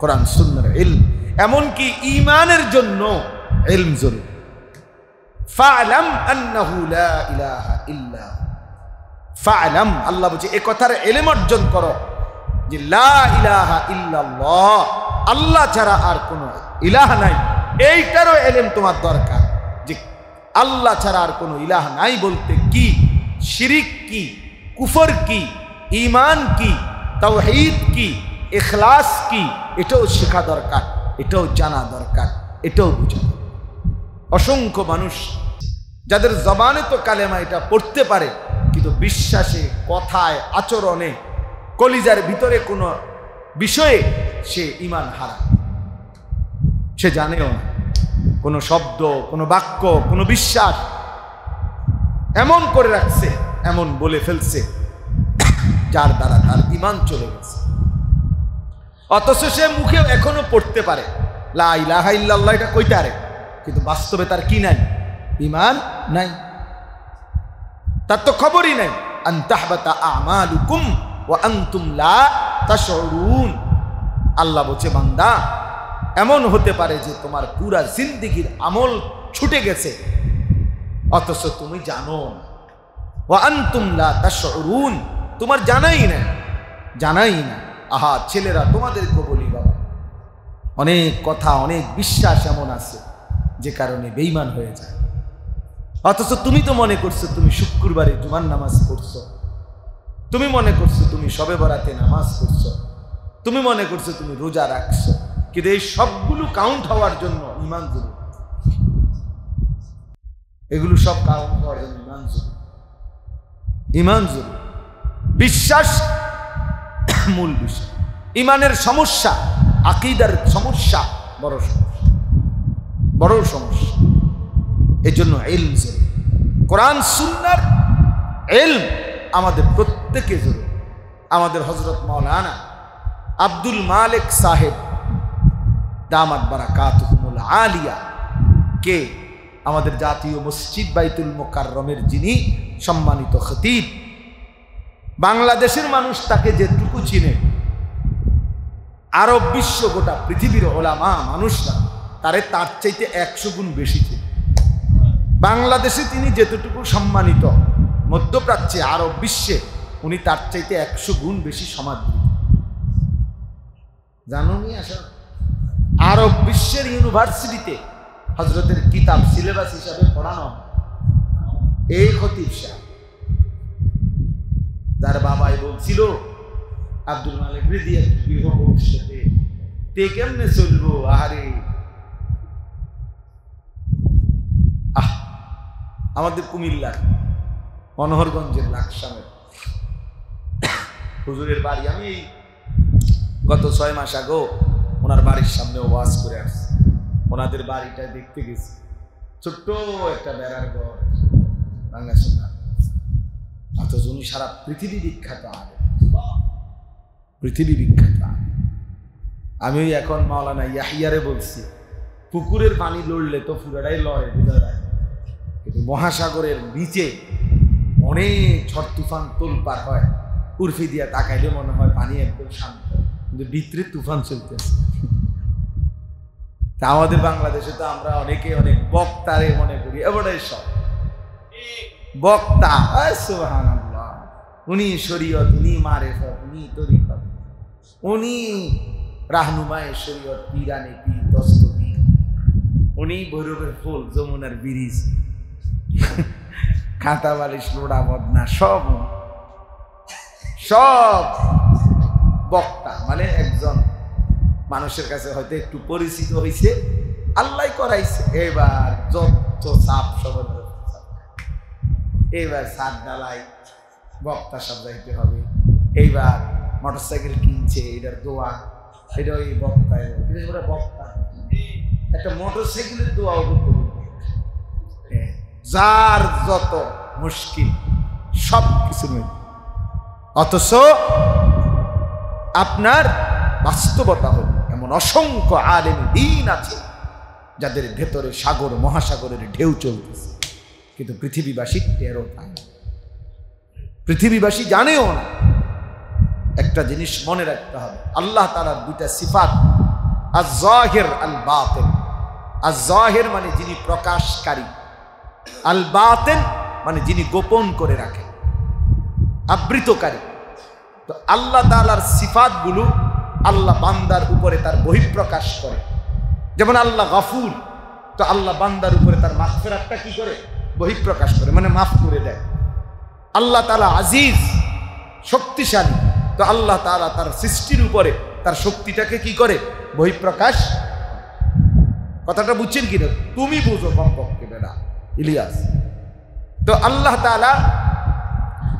কোরআন সুন্নাহর ইলম। এমনকি ঈমানের জন্য ইলম জরুরি। ফা'লাম আন্নাহু লা ইলাহা ইল্লা, ফা'লাম, আল্লাহ বলছে এই কথার ইলম অর্জন করো যে লা ইলাহা ইল্লাল্লাহ, আল্লাহ ছাড়া আর কোনো ইলাহ নাই। এইটারও ইলম তোমার দরকার যে আল্লাহ ছাড়া আর কোনো ইলাহ নাই বলতে কি, শিরিক কি, কুফর কি, ঈমান কি, তাওহীদ কি, ইখলাস কি, এটাও শেখা দরকার, এটাও জানা দরকার, এটাও বুঝা দরকার। অসংখ্য মানুষ যাদের জবানে তো কালেমা এটা পড়তে পারে, কিন্তু বিশ্বাসে, কথায়, আচরণে, কলিজার ভিতরে কোনো বিষয়ে সে ঈমান হারা, সে জানেও না। কোনো শব্দ, কোনো বাক্য, কোনো বিশ্বাস এমন করে রাখছে, এমন বলে ফেলছে যার দ্বারা তার ঈমান চলে গেছে। অথচ সে মুখে এখনো পড়তে পারে লা ইলাহা ইল্লাল্লাহ, এটা কইতে পারে, কিন্তু বাস্তবে তার কি নাই? ঈমান নাই, তার তো খবরই নাই। আন তাহবাতা আমালুকুম ওয়া আনতুম লা তাশউরুন। আল্লাহ বলছে, বান্দা এমন হতে পারে যে তোমার পুরা জিন্দেগীর আমল ছুটে গেছে, অথচ তুমি জানো না। ওয়া আনতুম লা তাশউরুন, তোমার জানাই না, জানাই না। আহা ছেলেরা, তোমাদেরকে বলি বাবা, অনেক কথা, অনেক বিশ্বাস এমন আছে যে কারণে বেঈমান হয়ে যায়। অথচ তুমি তো মনে করছো তুমি শুক্রবারে জুমার নামাজ পড়ছো, তুমি মনে করছো তুমি শবে বরাতে নামাজ পড়ছো, তুমি মনে করছো তুমি রোজা রাখছো, কিন্তু এই সবগুলো কাউন্ট হওয়ার জন্য ঈমান জরুরি। এগুলো সব কাউন্ট হওয়ার জন্য ঈমান জরুরি, ঈমান জরুরি। বিশ্বাস মূল বিষয়। ঈমানের সমস্যা, আকীদার সমস্যা বড় সমস্যা, বড় সমস্যা। এই জন্য ইলম জরুরি। কোরআন সুন্নাহর ইলম আমাদের প্রত্যেকে জরুরি। আমাদের হযরত মাওলানা আব্দুল মালিক সাহেব দামাত বারাকাতুহুমুল আলিয়া কে আমাদের জাতীয় মসজিদ বাইতুল মুকাররমের যিনি সম্মানিত খতিব, বাংলাদেশের মানুষ তাকে যেটুকু চিনে, আরব বিশ্ব, গোটা পৃথিবীর ওলামা মানুষরা তারে তার চাইতে 100 গুণ বেশি চিনে। বাংলাদেশে তিনি যেতটুকু সম্মানিত, মধ্যপ্রাচ্যে, আরব বিশ্বে উনি তার চাইতে 100 গুণ বেশি সমাদৃত। জানো নি? আসলে আরব বিশ্বের ইউনিভার্সিটিতে হযরতের কিতাব সিলেবাস হিসাবে পড়ানো এই খতিব সাহেব, যার বাবাই বলছিল আব্দুল মালিক রিদি গৃহ ভবিষ্যতে তে কেমনে চলবো। আহারে, আমাদের কুমিল্লার মনোহরগঞ্জের লাকসামের হুজুরের বাড়ি, আমি গত 6 মাস আগে ওনার বাড়ির সামনে ওয়াজ করে আসছি। ওনাদের বাড়িটা দেখতে গেছি, ছোট্ট একটা বেড়ার ঘর, ভাঙা সোনা, অথচ উনি সারা পৃথিবী বিখ্যাত, পৃথিবী বিখ্যাত। আমি এখন মাওলানা ইয়াহিয়ারে বলছি, পুকুরের পানি লড়লে তো পুরাটাই লড়ে, বোঝা যায়, কিন্তু মহাসাগরের নিচে অনেক ঝড় তুফান তোলপার হয়, উর্ফি দিয়া তাকাইলে মনে হয় পানি একদম শান্ত, কিন্তু ভিতরে তুফান চলতেছে। তা আমাদের বাংলাদেশে তো আমরা অনেকে অনেক বক্তারে মনে করি, এবারে সব বক্তা, সুবহানাল্লাহ, উনি শরীয়ত, উনি মারেফত, উনি তরিকত, উনি রাহনুমায়ে শরীয়ত, পীরানে পীর, দস্তগীর, উনি ভৈরবের ফুল, যমুনার ব্রিজ, খাতা বালিশ, লোড়া বদনা, সব সব বক্তা। মানে একজন মানুষের কাছে হয়তো একটু পরিচিত হয়েছে, আল্লাহ করাইছে। এবার যত চাপ সব এইবার সাত ডালাই বক্তা সব যাইতে হবে। এইবার মোটরসাইকেল কিনছে, এটার দোয়া, এটা ওই বক্তায় বক্তা একটা মোটরসাইকেলের দোয়াও করতে হবে। যার যত মুশকিল সব কিছু নেই। অথচ আপনার বাস্তবতা হল এমন অসংখ্য আলেম দ্বীন আছে যাদের ভেতরে সাগর মহাসাগরের ঢেউ চলতেছে, কিন্তু পৃথিবীবাসী টেরও পায় না, পৃথিবীবাসী জানেও না। একটা জিনিস মনে রাখতে হবে, আল্লাহ তাআলার দুইটা সিফাত, আয-যাহির আল বাতিন। আয-যাহির মানে যিনি প্রকাশকারী, আল বাতিন মানে যিনি গোপন করে রাখেন, আবৃতকারী। তো আল্লাহ তাআলার সিফাতগুলো আল্লাহ বান্দার উপরে তার বহিঃপ্রকাশ করে। যেমন আল্লাহ গফুর, তো আল্লাহ বান্দার উপরে তার মাগফিরাতটা কি করে? বহিঃপ্রকাশ করে, মানে মাফ করে দেয়। আল্লাহ তাআলা আজিজ, শক্তিশালী, তো আল্লাহ তাআলা তার সৃষ্টির উপরে তার শক্তিটাকে কি করে? বহিঃপ্রকাশ। কথাটা বুঝছেন কি না? তুমি বুঝো কমপক্ষে বেটা ইলিয়াস। তো আল্লাহ তাআলা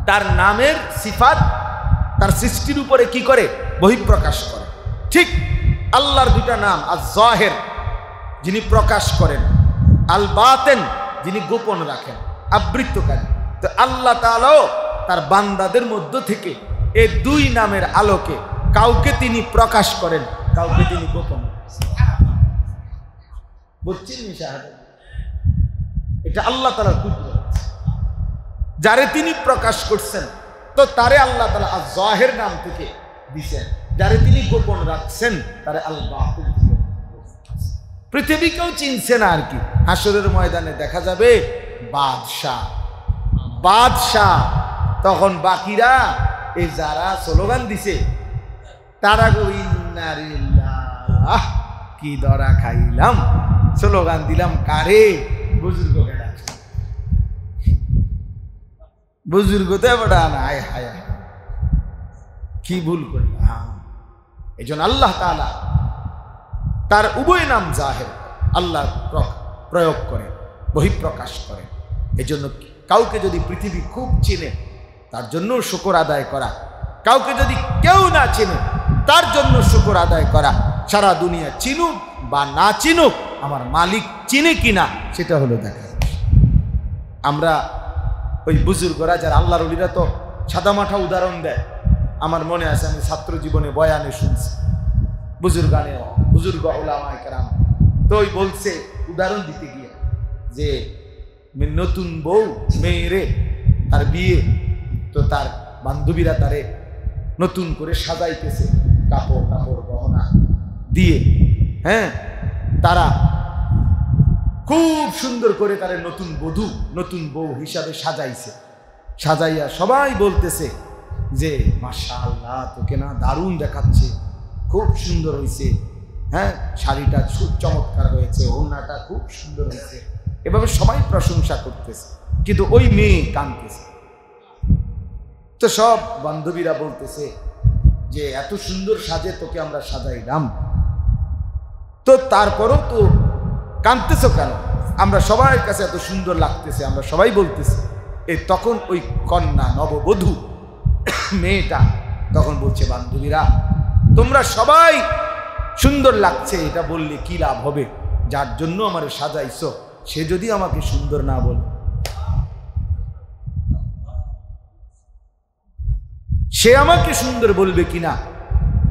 তার নামের সিফাত তার সৃষ্টির উপরে কি করে? বহিঃপ্রকাশ করে। ঠিক আল্লাহর দুইটা নাম, আয-যাহির যিনি প্রকাশ করেন, আল বাতিন যিনি গোপন রাখেন, আবৃতকারী। তো আল্লাহ তাআলাও তার বান্দাদের মধ্য থেকে এই দুই নামের আলোকে কাউকে তিনি প্রকাশ করেন, কাউকে তিনি গোপন। বুঝছেন শাহাদাত? এটা আল্লাহ তাআলার কুদরত। যারে তিনি প্রকাশ করছেন তো তারে আল্লাহ তাআলা আয-যাহির নাম থেকে দিয়েছেন, যারে তিনি গোপন রাখছেন তারে আল বাতিন। পৃথিবী কেউ চিনছে না আর কি। হাসরের ময়দানে দেখা যাবে বাদশাহ, বাদশাহ। তখন বাকিরা এই যারা স্লোগান দিছে তারা গো ইন্না লিল্লাহ, কি ধরা খাইলাম, স্লোগান দিলাম কারে? বুজুর্গকে ডাকছে, বুজুর্গতে বড়া না, হায় হায় কি ভুল করলাম। এই জন্য আল্লাহ তাআলা তার উভয় নাম জাহের আল্লাহ প্রয়োগ করে, বহিঃপ্রকাশ করে। এই জন্য কাউকে যদি পৃথিবী খুব চিনে তার জন্য শুকর আদায় করা, কাউকে যদি কেউ না চিনে তার জন্য শুকর আদায় করা। সারা দুনিয়া চিনুক বা না চিনুক, আমার মালিক চিনে কিনা সেটা হলো দেখা। আমরা ওই বুজুর্গরা যারা আল্লাহর ওলিরা তো সাদামাঠা উদাহরণ দেয়। আমার মনে আছে আমি ছাত্র জীবনে বয়ানে শুনছি, বুজুর্গ উলামায়ে কেরাম তো ওই বলছে উদাহরণ দিতে গিয়ে যে নতুন বউ মেয়েরে তার বিয়ে, তো তার বান্ধবীরা তারে নতুন করে সাজাইতেছে কাপড় গহনা দিয়ে। হ্যাঁ, তারা খুব সুন্দর করে তারে নতুন বধূ নতুন বউ হিসাবে সাজাইছে। সাজাইয়া সবাই বলতেছে যে মাশাআল্লাহ, তোকে না দারুণ দেখাচ্ছে, খুব সুন্দর হয়েছে, হ্যাঁ শাড়িটা খুব চমৎকার হয়েছে, ওড়নাটা খুব সুন্দর হয়েছে। এভাবে সবাই প্রশংসা করতেছে, কিন্তু ওই মেয়ে কাঁদতেছে। তো সব বান্ধবীরা বলতেছে যে এত সুন্দর সাজে তোকে আমরা সাজাইলাম, তো তারপরও তো কাঁদতেছ কেন? আমরা সবার কাছে এত সুন্দর লাগতেছে, আমরা সবাই বলতেছি। তখন ওই কন্যা নববধূ মেয়েটা তখন বলছে, বান্ধবীরা তোমরা সবাই সুন্দর লাগছে এটা বললে কি লাভ হবে? যার জন্য আমার সাজাইছো সে যদি আমাকে সুন্দর না বলে, সে আমাকে সুন্দর বলবে কিনা,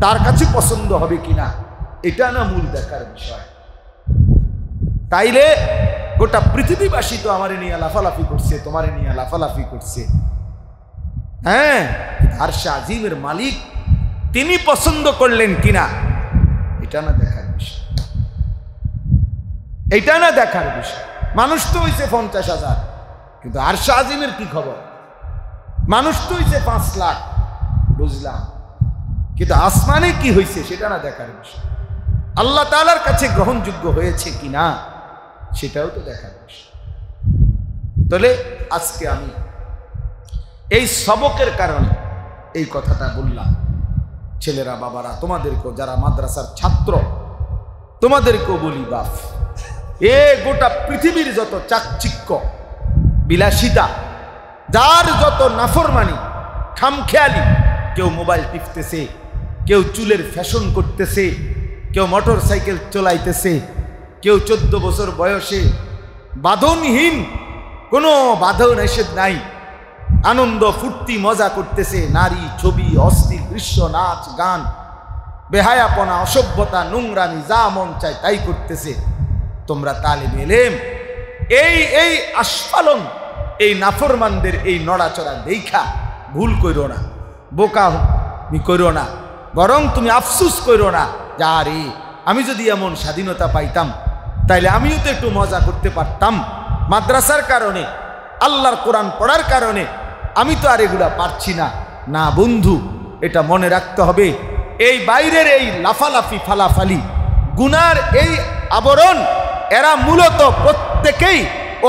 তার কাছে পছন্দ হবে কিনা, এটা না মূল দেখার বিষয়। তাইলে গোটা পৃথিবীবাসী তো আমারে নিয়ে লাফালাফি করছে, তোমারে নিয়ে লাফালাফি করছে। হ্যাঁ, আরশে আজিমের মালিক তিনি পছন্দ করলেন কিনা এটা না দেখার বিষয়, এটা না দেখার বিষয়। মানুষ তো হইছে 50,000, কিন্তু আরশে আজিমের কি খবর? মানুষ তো হইছে 5 লাখ, বুঝলাম, কিন্তু আসমানে কি হয়েছে সেটা না দেখার বিষয়। আল্লাহ তাআলার কাছে গ্রহণযোগ্য হয়েছে কিনা সেটাও তো দেখার বিষয়। তাহলে আজকে আমি এই সবকের কারণে এই কথাটা বললাম। ছেলেরা, বাবারা, তোমাদেরকেও যারা মাদ্রাসার ছাত্র তোমাদেরকেও বলি, বাপ এ গোটা পৃথিবীর যত চাকচিক্য বিলাসিতা, যার যত নাফরমানি খামখেয়ালি, কেউ মোবাইল টিপতেছে, কেউ চুলের ফ্যাশন করতেছে, কেউ মোটর সাইকেল চলাইতেছে, কেউ 14 বছর বয়সে বাঁধনহীন, কোনো বাঁধন নিষেধ নাই, আনন্দ ফুর্তি মজা করতেছে, নারী ছবি অস্থির দৃশ্য নাচ গান বেহায়াপনা অসভ্যতা নোংরামি যা মন চায় তাই করতেছে। তোমরা তালিবে ইলম এই আস্ফালন, এই নাফরমানদের এই নড়াচড়া দেখা ভুল কইরো না, বোকা কইরো না, বরং তুমি আফসুস কইরো না যে আরে আমি যদি এমন স্বাধীনতা পাইতাম তাইলে আমিও তো একটু মজা করতে পারতাম। মাদ্রাসার কারণে, আল্লাহর কোরআন পড়ার কারণে আমি তো আর এগুলা পারছি না। না বন্ধু, এটা মনে রাখতে হবে, এই বাইরের এই লাফালাফি ফালাফালি গুনার এই আবরণ, এরা মূলত প্রত্যেকেই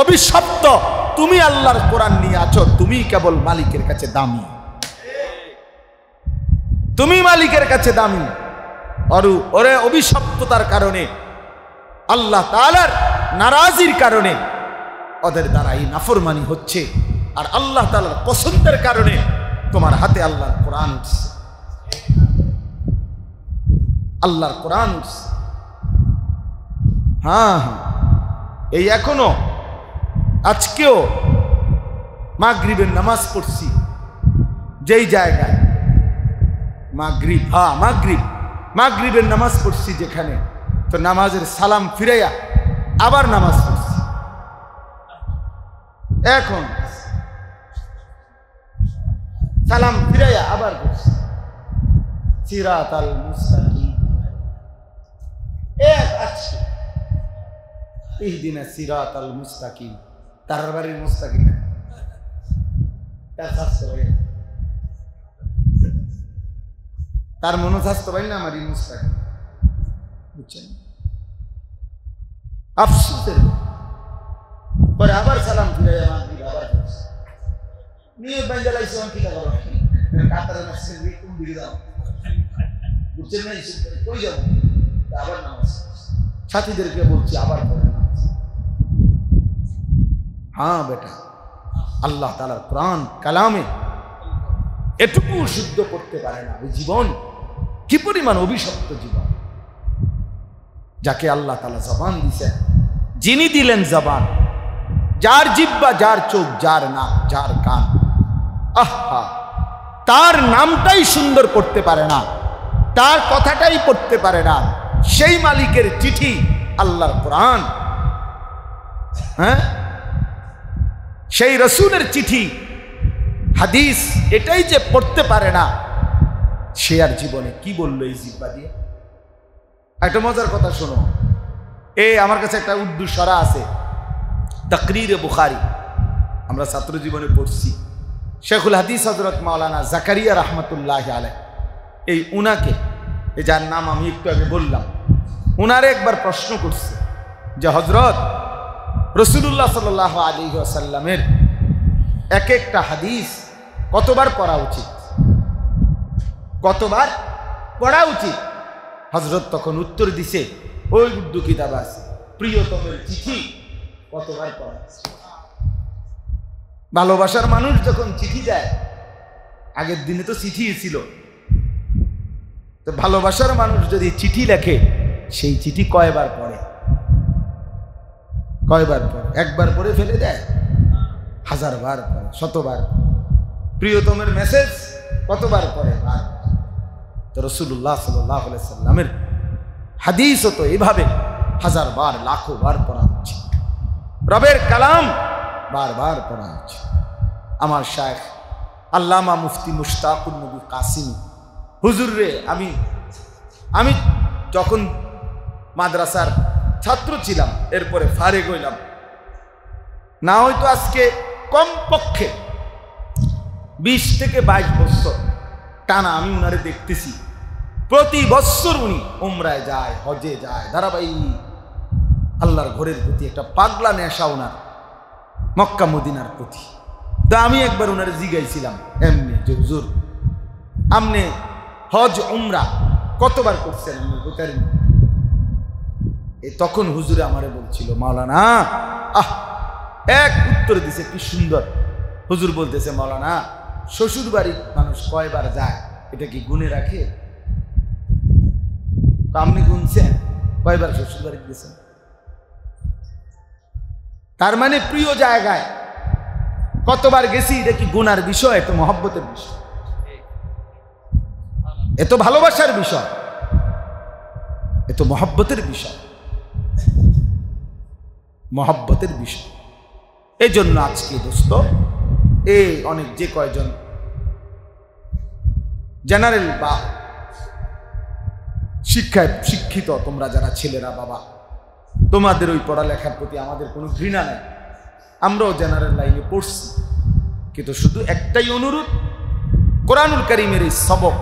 অভিশপ্ত। তুমি আল্লাহর কোরআন নিয়ে আছো, তুমি কেবল মালিকের কাছে দামি, তুমি মালিকের কাছে দামি। ওরে অভিশপ্ততার কারণে, আল্লাহ তাআলার নারাজির কারণে ওদের দ্বারা এই নাফরমানি হচ্ছে, আর আল্লাহ তাআলার পছন্দের কারণে তোমার হাতে আল্লাহর কোরআন উঠছে, আল্লাহর কোরআন উঠছে। হ্যাঁ, এই এখনো আজকেও মাগরিবের নামাজ পড়ছি যেই জায়গায়, মাগরিবের নামাজ পড়ছি যেখানে, তো নামাজের সালাম ফিরাইয়া আবার নামাজ পড়ছি। এখন সালাম ফিরাইয়া আবার পড়ছি সিরাতাল মুস্তাকিম, আজকে ইহদিনা সিরাতাল মুস্তাকিম, তার বাড়ির মুস্তাকিম না, তার মনোস্বাস্থ্য পাই না, আমার মুস্তাকিম, বুঝছেন? আফসোসের পরে আবার সালাম ফিরে আবার নিয়ে বেঞ্জালাইছে কি করো কাতারে মাসে কোন দিকে যাও, বুঝছেন না? কই যাব? আবার নামাজ সাথীদেরকে বলছি আবার পড়ে নামাজ। হ্যাঁ বেটা, আল্লাহ তাআলার কোরআন কালামে এটুকু শুদ্ধ করতে পারে না ওই জীবন। কি পরিমাণ অভিশপ্ত জীবন, যাকে আল্লাহ তাআলা জবান দিয়েছেন, যিনি দিলেন জবান, যার জিহ্বা, যার চোখ, যার নাক, যার কান, আহা, তার নামটাই সুন্দর করতে পারে না, তার কথাটাই পড়তে পারে না, সেই মালিকের চিঠি আল্লাহর কোরআন, হ্যাঁ, সেই রসুলের চিঠি হাদিস, এটাই যে পড়তে পারে না, সে আর জীবনে কি বললো এই জিহ্বা দিয়ে? একটা মজার কথা শোনো, আমার কাছে একটা উর্দু সরা আছে, তাকরীরে বুখারী, আমরা ছাত্র জীবনে পড়ছি। শেখুল হাদিস হযরত মাওলানা জাকারিয়া রহমতুল্লাহ আলাইহি, এই উনাকে, এই যার নাম আমি একটু আগে বললাম, উনারে একবার প্রশ্ন করছে যে হযরত রাসূলুল্লাহ সাল্লাল্লাহু আলাইহি ওয়াসাল্লামের এক একটা হাদিস কতবার পড়া উচিত, কতবার পড়া উচিত? হযরত তখন উত্তর দিছে, ওই উর্দু কিতাব আছে, প্রিয়তমের চিঠি কতবার পড়া। ভালোবাসার মানুষ যখন চিঠি দেয়, আগের দিনে তো চিঠি ছিল, তো ভালোবাসার মানুষ যদি চিঠি লেখে, সেই চিঠি কয়বার পড়ে? কয়বার পড়ে? একবার পড়ে ফেলে দেয়? 1000 বার পড়ে, 100 বার। প্রিয়তমের মেসেজ কতবার পড়ে? তো রাসূলুল্লাহ সাল্লাল্লাহু আলাইহি সাল্লামের হাদিসও তো এইভাবে 1000 বার, লাখো বার পড়া হচ্ছে, রবের কালাম বারবার পড়া হচ্ছে। আমার শায়েখ আল্লামা মুফতি মুশতাকুন নবী কাসিমি হুজুর রে, আমি যখন মাদ্রাসার ছাত্র ছিলাম, এরপরে ফারেগ হইলাম, না হয়তো আজকে কমপক্ষে 20 থেকে 22 বছর টানা আমি উনারে দেখতেছি। প্রতি বছর উনি উমরায় যায়, হজে যায়, ধারাবাহিক আল্লাহর ঘরের প্রতি একটা পাগলা নেশা উনার, মক্কা মদিনার প্রতি। তা আমি একবার উনারে জিগাইছিলাম এমনি যে হুজুর, আপনি হজ উমরা কতবার করছেন? তখন হুজুরে আমারে বলছিল, মাওলানা এক উত্তর দিছে কি সুন্দর। হুজুর বলতেছে, মাওলানা শ্বশুর বাড়ির মানুষ কয়বার যায় এটা কি গুনে রাখে? আপনি গুনছেন কয়বার শ্বশুর বাড়ি গেছেন? তার মানে প্রিয় জায়গায় কতবার গেছি এটা কি গুনার বিষয়? এত মহব্বতের বিষয়, এত ভালোবাসার বিষয়, এত মহব্বতের বিষয়, মহব্বতের বিষয়। এই জন্য আজকে দোস্ত এই অনেক যে কয়জন জেনারেল বা শিক্ষায় শিক্ষিত তোমরা যারা ছেলেরা, বাবা তোমাদের ওই পড়ালেখার প্রতি আমাদের কোনো ঘৃণা নাই, আমরাও জেনারেল লাইনে পড়ছি, কিন্তু শুধু একটাই অনুরোধ, কোরআনুল কারীমের এই সবক,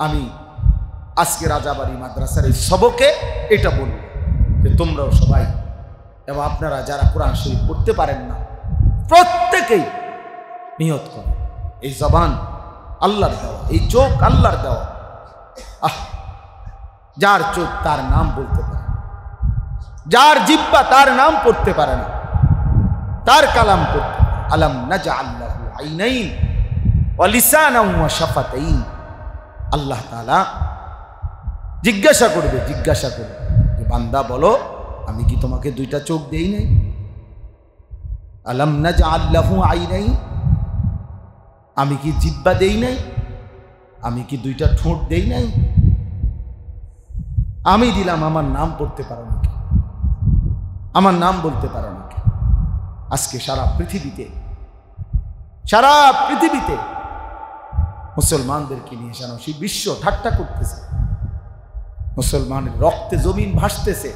আমি আজকে রাজাবাড়ি মাদ্রাসার এই সবকে এটা বলব যে তোমরাও সবাই এবং আপনারা যারা কোরআন শরীফ পড়তে পারেন না প্রত্যেকেই নিয়ত করো, এই জবান আল্লাহর দেওয়া, এই চোখ আল্লাহর দেওয়া। যার চোখ তার নাম বলতে পারে, যার জিহ্বা তার নাম পড়তে পারে না, তার কালাম পড়তে পারে। আলাম নাজআল লাহু আইনাইন ওয়া লিসানান ওয়া শাফাতাইন। আল্লাহ তাআলা জিজ্ঞাসা করবে যে বান্দা বলো আমি কি তোমাকে দুইটা চোখ দেই নাই? আলাম নাজআল লাহু আইনাইন, আমি কি জিহ্বা দেই নাই? আমি কি দুইটা ঠোঁট দেই নাই? আমি দিলাম, আমার নাম পড়তে পারো নাকি? আমার নাম বলতে পারো নাকি? আজকে সারা পৃথিবীতে মুসলমানদেরকে নিয়ে সারা বিশ্ব ঠাট্টা করতেছে, মুসলমানের রক্তে জমিন ভাসতেছে,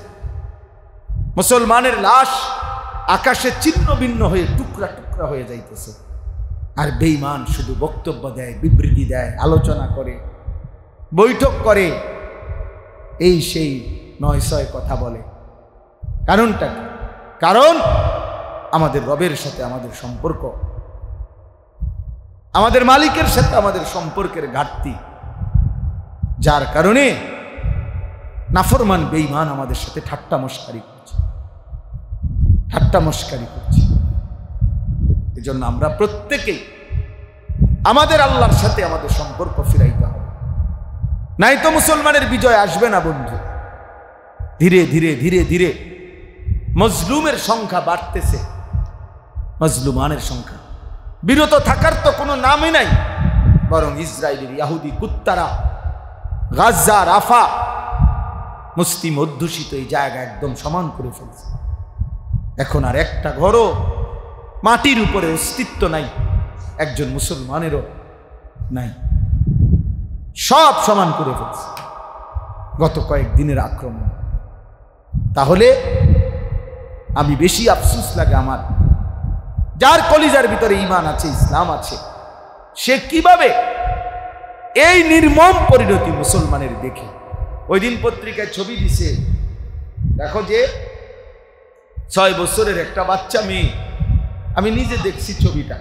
মুসলমানের লাশ আকাশে ছিন্ন ভিন্ন হয়ে টুকরা টুকরা হয়ে যাইতেছে, আর বেঈমান শুধু বক্তব্য দেয়, বিবৃতি দেয়, আলোচনা করে, বৈঠক করে, এই সেই নয় ছয় কথা বলে। কারণটা কি? কারণ আমাদের রবের সাথে আমাদের সম্পর্ক, আমাদের মালিকের সাথে আমাদের সম্পর্কের ঘাটতি, যার কারণে নাফরমান বেঈমান আমাদের সাথে ঠাট্টা মশকারি করছে। এজন্য আমরা প্রত্যেকেই আমাদের আল্লাহর সাথে আমাদের সম্পর্ক ফিরাইতে হবে, নাই তো মুসলমানের বিজয় আসবে না বন্ধু। ধীরে ধীরে ধীরে ধীরে মজলুমের সংখ্যা বাড়তেছে, মজলুমানের সংখ্যা। বিরত থাকার তো কোনো নামই নাই, বরং ইসরায়েলের ইহুদি কুত্তারা গাজা, রাফা, মুসলিম অধ্যুষিত এই জায়গা একদম সমান করে ফেলছে। এখন আর একটা ঘরও মাটির উপরে অস্তিত্ব নাই, একজন মুসলমানেরও নাই, সব সমান করে ফেলছে গত কয়েকদিনের আক্রমণ। তাহলে আমি বেশি আফসোস লাগে আমার, যার কলিজার ভিতরে ঈমান আছে, ইসলাম আছে, সে কিভাবে এই নির্মম পরিণতি মুসলমানের দেখে। ওই দিন পত্রিকায় ছবি দিছে, দেখো যে 6 বছরের একটা বাচ্চা মেয়ে, আমি নিজে দেখছি ছবিটা,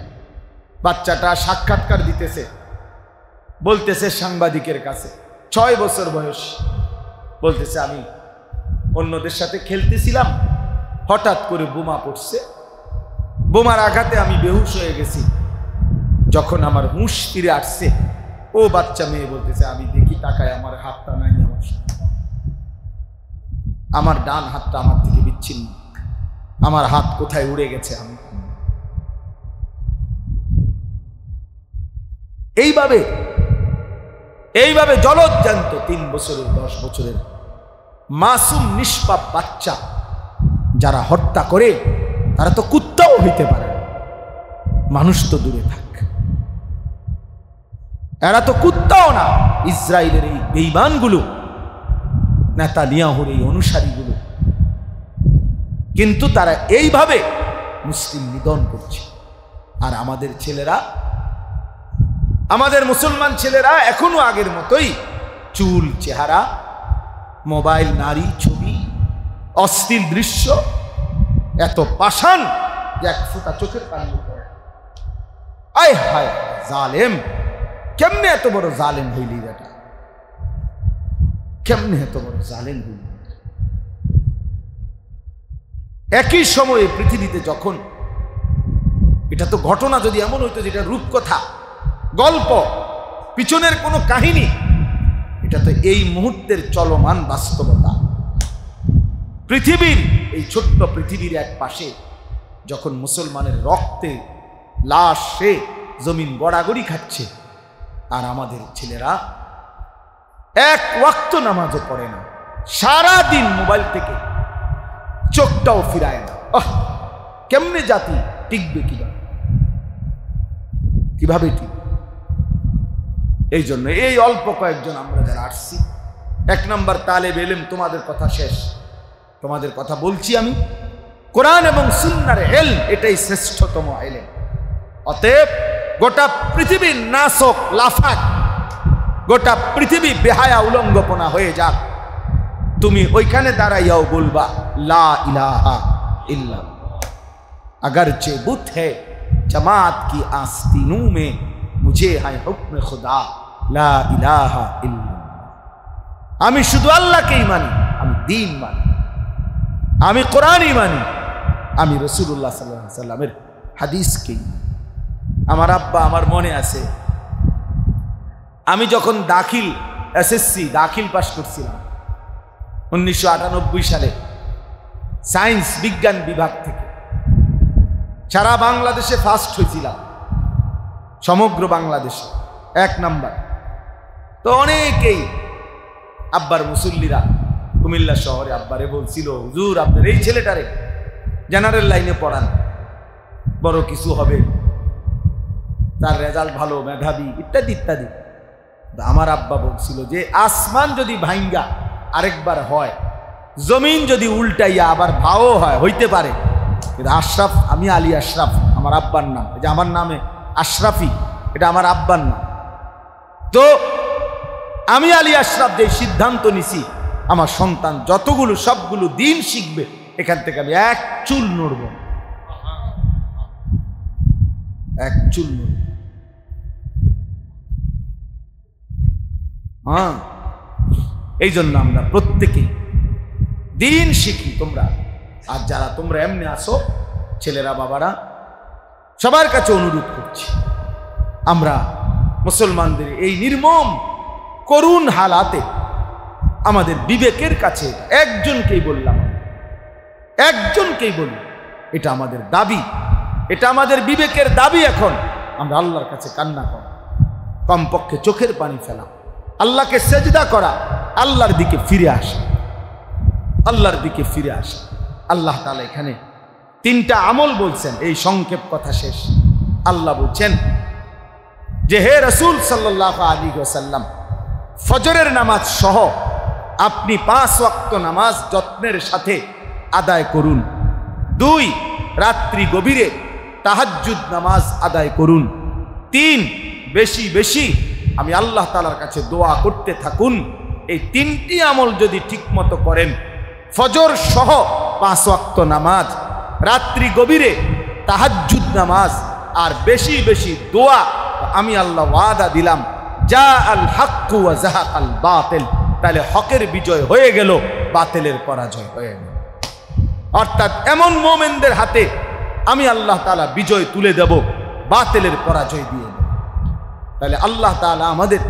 বাচ্চাটা সাক্ষাৎকার দিতেছে, বলতেছে সাংবাদিকের কাছে, 6 বছর বয়স, বলতেছে আমি অন্যদের সাথে খেলতেছিলাম, হঠাৎ করে বোমা পড়ছে, বোমার আঘাতে আমি বেহুশ হয়ে গেছি, যখন আমার হুঁশ ফিরে আসছে, ও বাচ্চা মেয়ে বলতেছে আমি দেখি তাকায় আমার হাতটা নাই, আমার ডান হাতটা আমার থেকে বিচ্ছিন্ন, আমার হাত কোথায় উড়ে গেছে। আমি এইভাবে জলজ্জান্ত 3 বছরের 10 বছরের মাসুম নিষ্পাপ বাচ্চা যারা হত্যা করে, তারা তো কুত্তাও হইতে পারে, মানুষ তো দূরে থাক, এরা তো কুত্তাও না। ইসরায়েলের এই বেঈমানগুলো, নেতানিয়াহুর এই অনুসারীগুলো, কিন্তু তারা এইভাবে মুসলিম নিধন করছে। আর আমাদের ছেলেরা, আমাদের মুসলমান ছেলেরা এখনো আগের মতোই চুল, চেহারা, মোবাইল, নারী, ছবি, অশ্লীল দৃশ্য, এত পাষাণ যে এক ফোঁটা চোখের পানি পড়ে। আয় হায় জালেম, কেমনে এত বড় জালেম হইলি বেটা, কেমনে এত বড় জালেম হইলি? একই সময়ে পৃথিবীতে যখন, এটা তো ঘটনা যদি এমন হইতো যেটা রূপকথা, গল্প, পিছনের কোনো কাহিনী, এটা তো এই মুহূর্তের চলমান বাস্তবতা। পৃথিবীর এই ছোট্ট পৃথিবীর এক পাশে যখন মুসলমানের রক্তে লাশে জমিন গড়াগড়ি খাচ্ছে, আর আমাদের ছেলেরা এক ওয়াক্ত নামাজও পড়ে না, সারাদিন মোবাইল থেকে চোখটাও ফিরায় না। কেমনে জাতি টিকবে? কিভাবে টিকবে? এই জন্য এই অল্প কয়েকজন আমরা যারা আসছি, 1 নম্বর তালেব ইলম, তোমাদের কথা শেষ, তোমাদের কথা বলছি আমি। কোরআন এবং সুন্নাহর ইলম এটাই শ্রেষ্ঠতম ইলম। অতএব গোটা পৃথিবীর নাসক লাফাক, গোটা পৃথিবী বেহায়া উলঙ্গপনা হয়ে যাক, তুমি ওইখানে দাঁড়াইয়াও বলবা লা ইলাহা ইল্লাল্লাহ। अगरचे बुत है जमात की आस्तीनों में, मुझे है हुक्म खुदा ला इलाहा इल्लल्लाह। আমি শুধু আল্লাহকেই মানি, আমি দ্বীন মানি, আমি কোরআনই মানি, আমি রাসূলুল্লাহ সাল্লাল্লাহু আলাইহি ওয়াসাল্লামের হাদিসকেই। আমার আব্বা, আমার মনে আছে, আমি যখন দাখিল এসএসসি দাখিল পাশ করছিলাম 1998 সালে, সায়েন্স বিজ্ঞান বিভাগ থেকে সারা বাংলাদেশে ফার্স্ট হয়েছিলাম, সমগ্র বাংলাদেশে 1 নাম্বার। তো অনেকেই আব্বার মুসল্লিরা কুমিল্লা শহরে আব্বারে বলছিল, হুজুর আপনার এই ছেলেটারে জেনারেল লাইনে পড়ান, বড় কিছু হবে, তার রেজাল্ট ভালো, মেধাবী, ইত্যাদি ইত্যাদি। আমার আব্বা বলছিল যে আসমান যদি ভাঙ্গা আরেকবার হয়, জমিন যদি উল্টাইয়া আবার ভাও হয়, হইতে পারে, কিন্তু আশরাফ, আমি আলী আশরাফ আমার আব্বার নাম, যে আমার নামে আশরাফি, এটা আমার আব্বার নাম। তো আমি আলী আশরাফ যে সিদ্ধান্ত নিছি, আমার সন্তান যতগুলো সবগুলো দিন শিখবে, এখান থেকে আমি এক চুল নড়ব, এক চুল নড়ব। হ্যাঁ, এই জন্য আমরা প্রত্যেকেই দিন শিখি। তোমরা আর যারা তোমরা এমনি আসো, ছেলেরা বাবারা, সবার কাছে অনুরোধ করছি, আমরা মুসলমানদের এই নির্মম করুণ হালাতে আমাদের বিবেকের কাছে একজনকেই বললাম, একজনকেই বলি, এটা আমাদের দাবি, এটা আমাদের বিবেকের দাবি। এখন আমরা আল্লাহর কাছে কান্না করা, কমপক্ষে চোখের পানি ফেলা, আল্লাহকে সেজদা করা, আল্লাহর দিকে ফিরে আসা, আল্লাহর দিকে ফিরে আসা। আল্লাহ তাআলা এখানে 3টা আমল বলছেন, এই সংক্ষেপ কথা শেষ। আল্লাহ বলছেন যে হে রাসূল সাল্লাল্লাহু আলাইহি ওয়াসাল্লাম, ফজরের নামাজ সহ আপনি 5 ওয়াক্ত নামাজ যত্নের সাথে আদায় করুন। 2, রাত্রি গভীরে তাহাজ্জুদ নামাজ আদায় করুন। 3, বেশি বেশি আমি আল্লাহ তাআলার কাছে দোয়া করতে থাকুন। এই 3টি আমল যদি ঠিকমতো করেন, ফজর সহ 5 ওয়াক্ত নামাজ, রাত্রি গভীরে তাহাজ্জুদ নামাজ, আর বেশি বেশি দোয়া, আমি আল্লাহ ওয়াদা দিলাম, যা আল হক ওয়া যাহাকাল বাতিল, তাহলে হকের বিজয় হয়ে গেল, বাতিলের পরাজয় হয়ে গেল। অর্থাৎ এমন মুমিনদের হাতে আমি আল্লাহ তাআলা বিজয় তুলে দেব, বাতিলের পরাজয় দিয়ে দেব। তাহলে আল্লাহ তাআলা আমাদের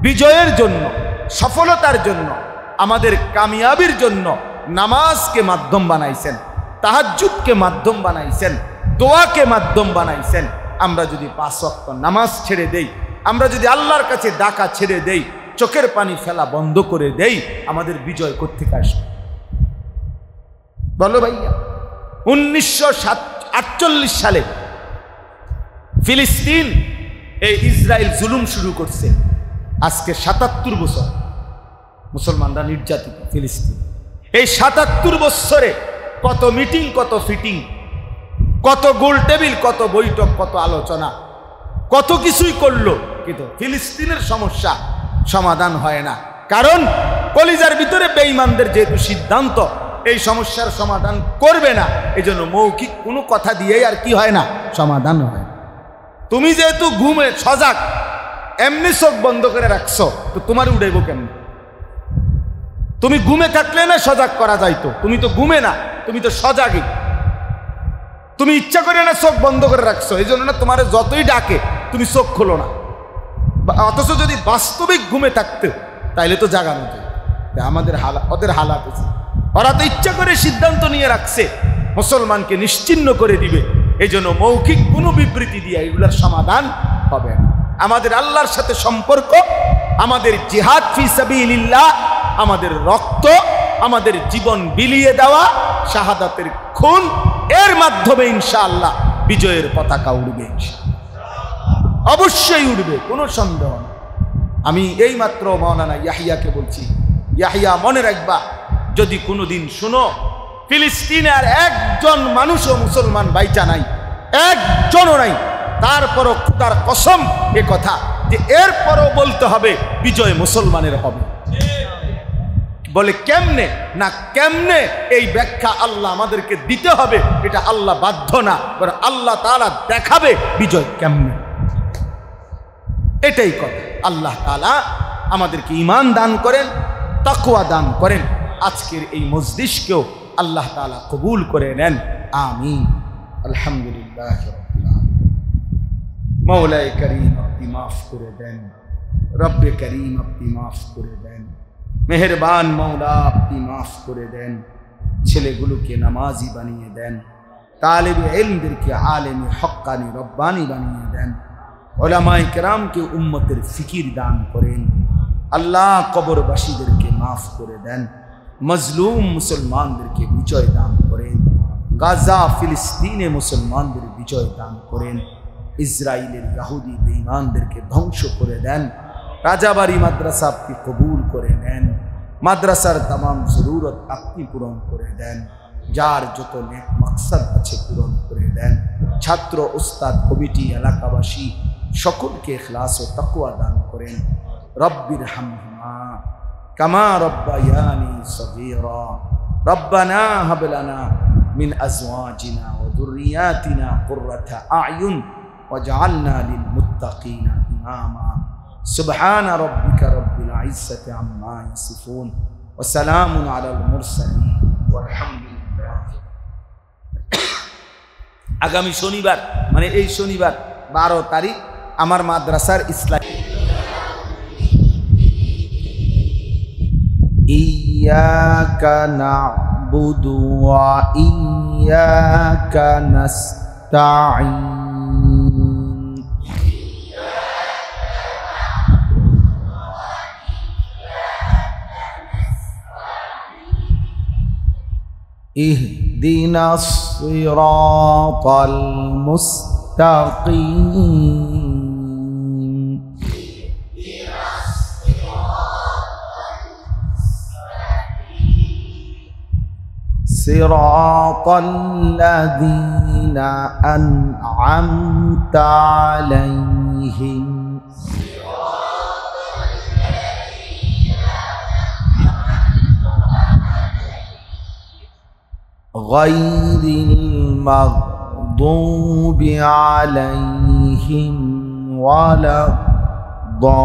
বিজয়ের জন্য, সফলতার জন্য, আমাদের কামিয়াবির জন্য নামাজকে মাধ্যম বানাইছেন, তাহাজ্জুদকে মাধ্যম বানাইছেন, দোয়াকে মাধ্যম বানাইছেন। আমরা যদি 5 ওয়াক্ত নামাজ ছেড়ে দেই, আমরা যদি আল্লাহর কাছে ডাকা ছেড়ে দেই, চোখের পানি ফেলা বন্ধ করে দেই, আমাদের বিজয় কোত্থেকে আসবে? বলো ভাইয়া। 1948 সালে ফিলিস্তিন, এই ইসরায়েল জুলুম শুরু করছে। আজকে 77 বছর মুসলমানরা নির্যাতিত ফিলিস্তিন। এই 77 বছরে কত মিটিং, কত ফিটিং, কত গোল টেবিল, কত বৈঠক, কত আলোচনা, কত কিছুই করলো, কিন্তু ফিলিস্তিনের সমস্যা সমাধান হয় না। কারণ কলিজার ভিতরে বেঈমানদের যেহেতু সিদ্ধান্ত এই সমস্যার সমাধান করবে না, এজন্য মৌখিক কোনো কথা দিয়েই আর কি হয় না, সমাধান হয় না। তুমি যেহেতু ঘুমে সজাগ, এমনি চোখ বন্ধ করে রাখছো, তো তোমার উড়াইব কেমন? তুমি ঘুমে থাকলে না সজাগ করা যাইতো, তুমি তো ঘুমে না, তুমি তো সজাগই। তুমি ইচ্ছা করে না চোখ বন্ধ করে রাখছো, এই জন্য না তোমার যতই ডাকে তুমি চোখ খোলো না। অথচ যদি বাস্তবিক ঘুমে থাকতে তাইলে তো জাগানো যায়। আমাদের ওদের হালাত আছে, ওরা তো ইচ্ছা করে সিদ্ধান্ত নিয়ে রাখছে মুসলমানকে নিশ্চিহ্ন করে দিবে। এই জন্য মৌখিক কোনো বিবৃতি দিয়ে এগুলোর সমাধান হবে না। আমাদের আল্লাহর সাথে সম্পর্ক, আমাদের জিহাদ ফি সাবিলিল্লাহ, আমাদের রক্ত, আমাদের জীবন বিলিয়ে দেওয়া, শাহাদাতের খুন, এর মাধ্যমে ইনশাআল্লাহ বিজয়ের পতাকা উড়বে, অবশ্যই উড়বে, কোনো সন্দেহ নেই। আমি এই মাত্র মাওলানা ইয়াহিয়াকে বলছি, ইয়াহিয়া মনে রাখবা, যদি কোনোদিন শুনো ফিলিস্তিনে আর একজন মানুষও মুসলমান বাইচা নাই, একজনও নাই, তারপরও খোদার কসম এ কথা যে এরপরও বলতে হবে বিজয় মুসলমানের হবে। বলে কেমনে না কেমনে, এই ব্যাখ্যা আল্লাহ আমাদেরকে দিতে হবে, এটা আল্লাহ বাধ্য না, বলে আল্লাহ তাআলা দেখাবে বিজয় কেমনে। এটাই কথা। আল্লাহ তাআলা আমাদেরকে ঈমান দান করেন, তাকওয়া দান করেন। আজকের এই মজলিসকেও আল্লাহ তাআলা কবুল করে নেন, আমিন। আলহামদুলিল্লাহ রাব্বিল আলামিন। মওলায়ে করিম আপনি মাফ করে দেন, রব্বে করিম আপনি মাফ করে দেন, মেহেরবান মওলা আপনি মাফ করে দেন। ছেলেগুলোকে নামাজি বানিয়ে দেন, তালিবে ইলমদেরকে আলেমে হক্কানি রব্বানি বানিয়ে দেন, উলামায়ে কেরামকে উম্মতের ফিকির দান করেন। আল্লাহ কবরবাসীদেরকে মাফ করে দেন, মজলুম মুসলমানদেরকে বিজয় দান করেন, গাজা ফিলিস্তিনে মুসলমানদের বিজয় দান করেন, ইসরায়েলের ইহুদি বেঈমানদেরকে ধ্বংস করে দেন। রাজাবাড়ি মাদ্রাসা আপনি কবুল করে নেন, মাদ্রাসার तमाम জরুরত আপনি পূরণ করে দেন, যার যত নেক মাকসাদ আছে পূরণ করে দেন। ছাত্র, উস্তাদ, কমিটি, এলাকাবাসী সকলকে ইখলাস ও তাকওয়া দান করেন। রব্বির হামহুমা কামা রব্বায়ানি সগীরা, রব্বানা হাব লানা মিন আজওয়াজিনা ওয়া যুররিয়াতিনা কুররাতা আ'য়ুন ওয়াজআলনা লিল মুত্তাকিনা ইমামা। সুবহানা রাব্বিকা রাব্বিল ইজ্জাতি আম্মা ইয়াসিফুন ওয়া সালামুন আলাল মুরসালিন ওয়ালহামদুলিল্লাহ। আগামী শনিবার, মানে এই শনিবার 12 তারিখ আমার মাদ্রাসার ইসলাম ইয়াকা না'বুদু ওয়া ইয়াকা নাস্তাঈন। اهدنا الصراط المستقيم صراط الذين أنعمت عليهم غير المغضوب عليهم ولا الضالين.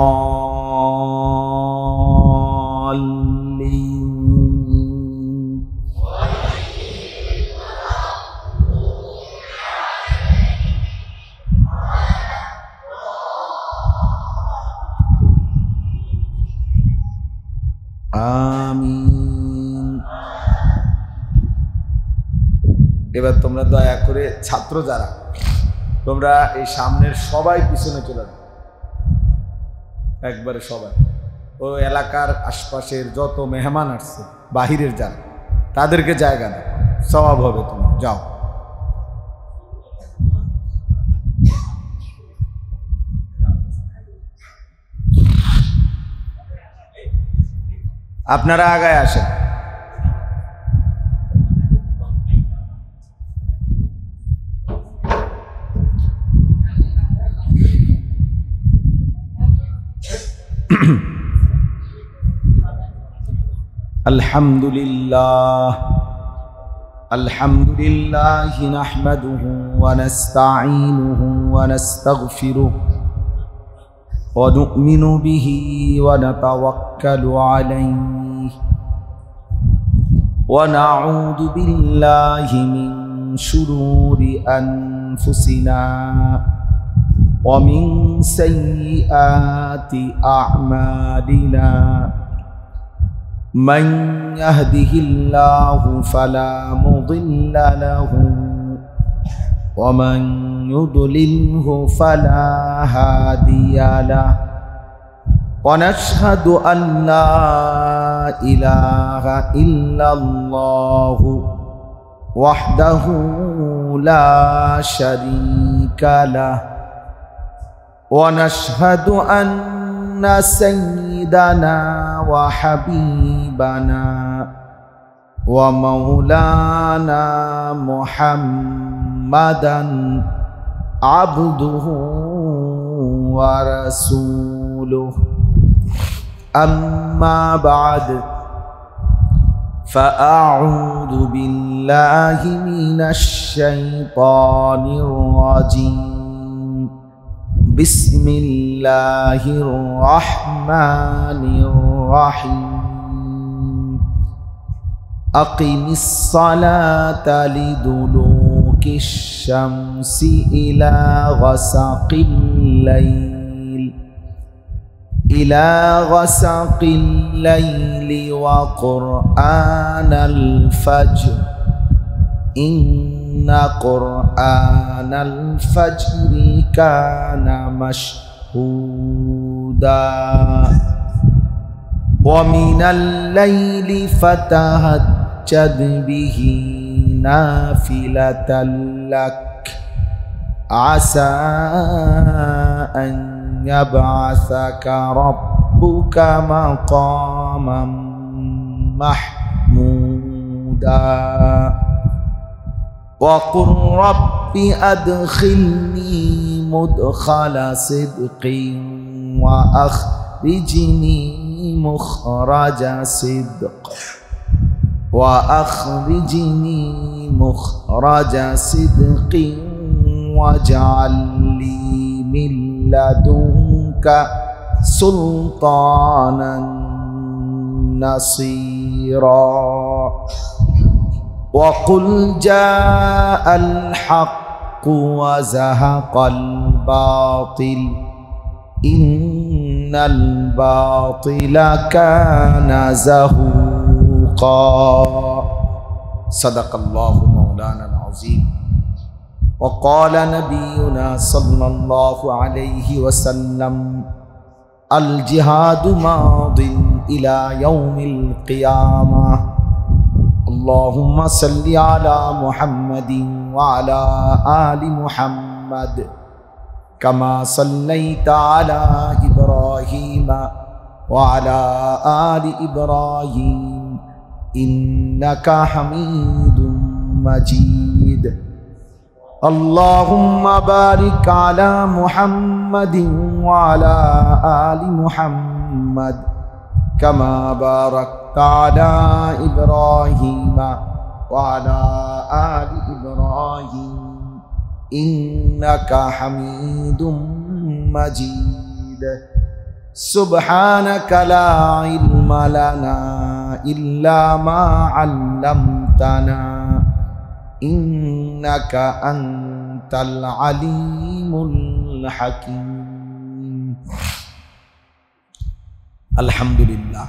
آمين. এবার তোমরা দয়া করে ছাত্র যারা তোমরা এই সামনের সবাই পিছনে চলে যাও, একবারে সবাই। ও এলাকার আশপাশের যত মেহমান আসছে বাহিরের যারা, তাদেরকে জায়গা দাও, সওয়াব হবে। তোমরা যাও। আপনারা আগায় আসেন। আলহামদুলিল্লাহ আলহামদুলিল্লাহি নাহমাদুহু ওয়া নাস্তাঈনুহু ওয়া নাস্তাগফিরুহু ওয়া নু'মিনু বিহি ওয়া নাতাওয়াক্কালু আলাইহি ونعوذ بالله من شرور أنفسنا ومن سيئات أعمالنا من يهده الله فلا مضل له ومن يضلله فلا هادي له ونشهد أن لا إله إلا الله وحده لا شريك له ونشهد أن سيدنا وحبيبنا ومولانا محمدا عبده ورسوله أما بعد فأعوذ بالله من الشيطان الرجيم بسم الله الرحمن الرحيم أقم الصلاة لدلوك الشمس إلى غسق الليل وقرآن الفجر إن قرآن الفجر كان مشهودا ومن الليل فتهجد به نافلة لك عسى أن يبعثك ربك مقاما محمودا وقل رب أدخلني مدخل صدق وأخرجني مخرج صدق واجعل لي من لدنك سلطانا نصيرا وقل جاء الحق وزهق الباطل إن الباطل كان زهوقا صدق الله مولانا العظيم وقال نبينا صلى الله عليه وسلم الجهاد ماض إلى يوم القيامة اللهم صل على محمد وعلى آل محمد كما صليت على إبراهيم وعلى آل إبراهيم إنك حميد مجيد اللهم بارك على محمد وعلى آل محمد كما باركت على إبراهيم وعلى آل إبراهيم إنك حميد مجيد سبحانك لا علم لنا إلا ما علمتنا إنك أنت العليم الحكيم الحمد لله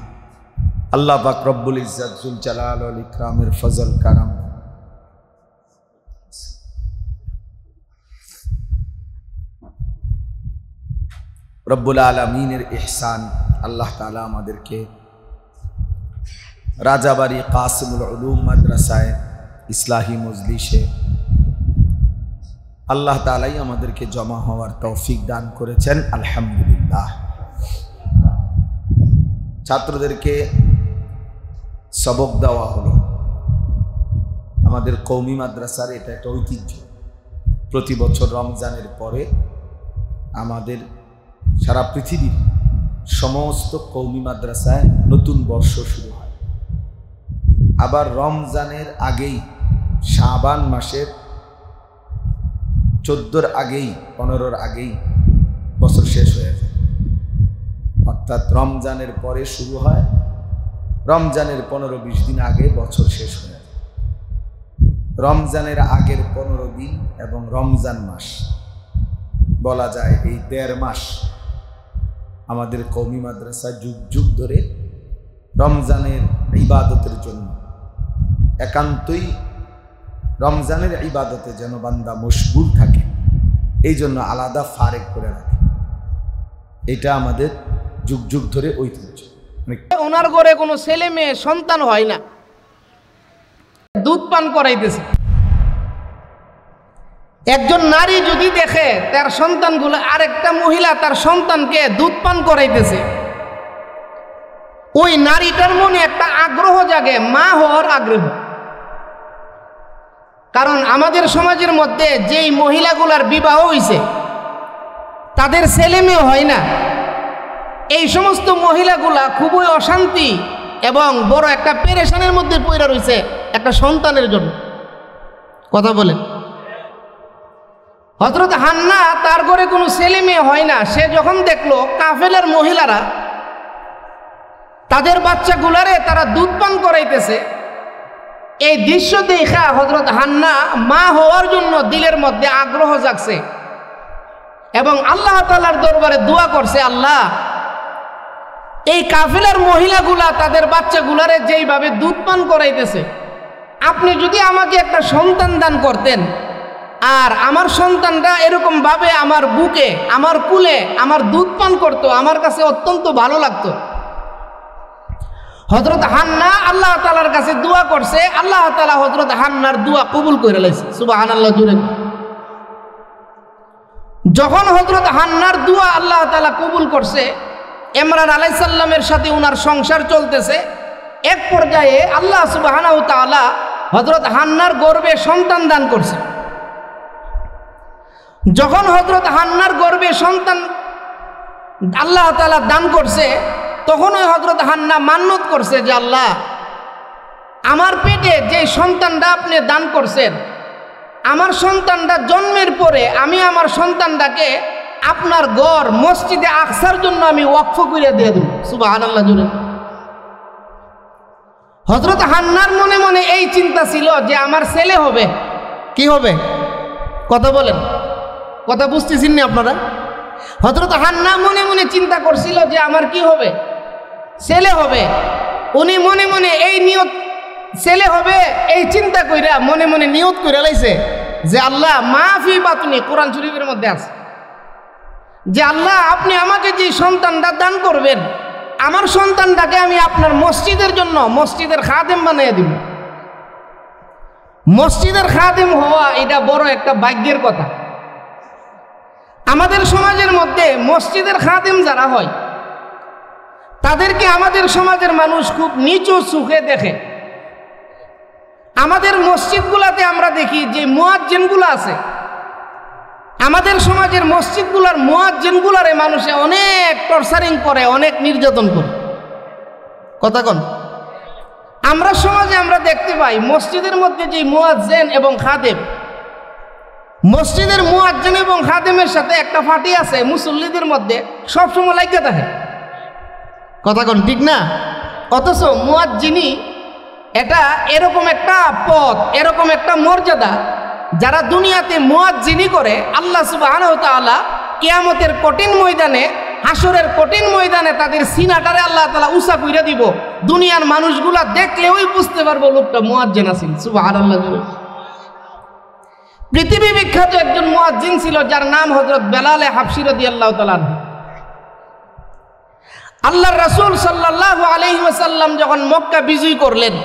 الله পাক রব্বুল ইজ্জত জুল জালাল ওয়াল ইকরামের ফজল কারাম রব্বুল আলামিনের ইহসান আল্লাহ তাআলা আমাদেরকে রাজাবাড়ি কাসিমুল উলুম মাদ্রাসায় ইসলাহি মজলিসে আল্লাহ তাআলাই আমাদেরকে জমা হওয়ার তৌফিক দান করেছেন আলহামদুলিল্লাহ। ছাত্রদেরকে সবক দেওয়া হলো। আমাদের কওমি মাদ্রাসার এটা একটা ঐতিহ্য, প্রতি বছর রমজানের পরে আমাদের সারা পৃথিবীর সমস্ত কওমি মাদ্রাসায় নতুন বর্ষ শুরু হয়। আবার রমজানের আগেই শাবান মাসের 14-র আগেই 15-র আগেই বছর শেষ হয়ে যায়। অর্থাৎ রমজানের পরে শুরু হয়, রমজানের 15-20 দিন আগে বছর শেষ হয়ে যায়। রমজানের আগের 15 দিন এবং রমজান মাস বলা যায় এই 1.5 মাস আমাদের কওমি মাদ্রাসা যুগ যুগ ধরে রমজানের ইবাদতের জন্য একান্তই রমজানের ইবাদতে যেন বান্দা মশগুল থাকে, এই জন্য আলাদা ফারেক করে রাখে। এটা আমাদের যুগ যুগ ধরে ঐতিহ্য। ওনার ঘরে কোনো ছেলে মেয়ে সন্তান হয় না, দুধ পান করাইতেছে। একজন নারী যদি দেখে তার সন্তানগুলো আরেকটা মহিলা তার সন্তানকে দুধ পান করাইতেছে, ওই নারীটার মনে একটা আগ্রহ জাগে, মা হওয়ার আগ্রহ। কারণ আমাদের সমাজের মধ্যে যেই মহিলাগুলার বিবাহ হইছে তাদের ছেলে মেয়ে হয় না, এই সমস্ত মহিলাগুলা খুবই অশান্তি এবং বড় একটা পেরেশানের মধ্যে পড়ে রয়েছে একটা সন্তানের জন্য। কথা বলেন। হযরত হান্না তার ঘরে কোনো ছেলে মেয়ে হয় না, সে যখন দেখলো কাফেলার মহিলারা তাদের বাচ্চাগুলারে তারা দুধ পান করাইতেছে, এই দৃশ্য দেখা হযরত হান্না মা হওয়ার জন্য দিলের মধ্যে আগ্রহ জাগছে এবং আল্লাহ তাআলার দরবারে দোয়া করছে, আল্লাহ এই কাফেলার মহিলাগুলা তাদের বাচ্চাগুলারে যেইভাবে দুধ পান করাইতেছে, আপনি যদি আমাকে একটা সন্তান দান করতেন আর আমার সন্তানটা এরকম ভাবে আমার বুকে আমার কুলে আমার দুধ পান করতো, আমার কাছে অত্যন্ত ভালো লাগতো। হযরত হান্না আল্লাহ তাআলার কাছে দোয়া করছে, আল্লাহ তাআলা হযরত হান্নার দোয়া কবুল করে লাইছে। সুবহানাল্লাহ জুড়ে। যখন হযরত হান্নার দোয়া আল্লাহ তাআলা কবুল করছে, ইমরান আলাইহিস সালামের সাথে ওনার সংসার চলতেছে, এক পর্যায়ে আল্লাহ সুবহানাহু ওয়া তাআলা হযরত হান্নার গর্ভে সন্তান দান করছে। যখন হযরত হান্নার গর্ভে সন্তান আল্লাহ তাআলা দান করছে, তখন ওই হযরত হান্না মান্নত করছে যে আল্লাহ আমার পেটে যে সন্তানটা আপনি দান করছেন, আমার সন্তানটা জন্মের পরে আমি আমার সন্তানটাকে আপনার ঘর মসজিদে আকসার জন্য আমি ওয়াকফ করে দিয়ে দেব। সুবহানাল্লাহ জুড়ে। হযরত হান্নার মনে মনে এই চিন্তা ছিল যে আমার ছেলে হবে। কি হবে? কথা বলেন, কথা বুঝতেছেন না আপনারা? হযরত হান্না মনে মনে চিন্তা করছিল যে আমার কি হবে? ছেলে হবে। উনি মনে মনে এই নিয়ত, ছেলে হবে এই চিন্তা কইরা মনে মনে নিয়ত কইরা লাইছে যে আল্লাহ মাফি বাতুনি, কোরআন শরীফের মধ্যে আছে যে আল্লাহ আপনি আমাকে যে সন্তানটা দান করবেন, আমার সন্তানটাকে আমি আপনার মসজিদের জন্য মসজিদের খাদেম বানিয়ে দিব। মসজিদের খাদেম হওয়া এটা বড় একটা ভাগ্যের কথা। আমাদের সমাজের মধ্যে মসজিদের খাদেম যারা হয় তাদেরকে আমাদের সমাজের মানুষ খুব নিচু চোখে দেখে। আমাদের মসজিদগুলাতে আমরা দেখি যে মুয়াজ্জিনগুলো আছে, আমাদের সমাজের মসজিদগুলার মুয়াজ্জিনগুলারে মানুষে অনেক টর্চারিং করে, অনেক নির্যাতন করে। কথা কোন? আমরা সমাজে আমরা দেখতে পাই মসজিদের মধ্যে যে মুয়াজ্জিন এবং খাদেম, মসজিদের মুয়াজ্জিন এবং খাদেমের সাথে একটা ফাটি আছে মুসল্লিদের মধ্যে সবসময় লাগিয়ে থাকে। কথা কোন? ঠিক না? অথচ মুয়াজ্জিনই এটা এরকম একটা পদ, এরকম একটা মর্যাদা, যারা দুনিয়াতে মুয়াজ্জিনি করে আল্লাহ সুবহানাহু ওয়া তাআলা কিয়ামতের কঠিন ময়দানে, হাসরের কঠিন ময়দানে তাদের সিনাটারে আল্লাহ তাআলা উঁচা কইরা দিব। দুনিয়ার মানুষগুলা দেখলেই বুঝতে পারবো লোকটা মুয়াজ্জিন আছেন। সুবহানাল্লাহ। পৃথিবী বিখ্যাত একজন মুয়াজ্জিন ছিল যার নাম হযরত বেলাল হাবশী রাদিয়াল্লাহু তাআলা। আল্লাহর রাসূল সাল্লাল্লাহু আলাইহি ওয়াসাল্লাম যখন মক্কা বিজয় করলেন,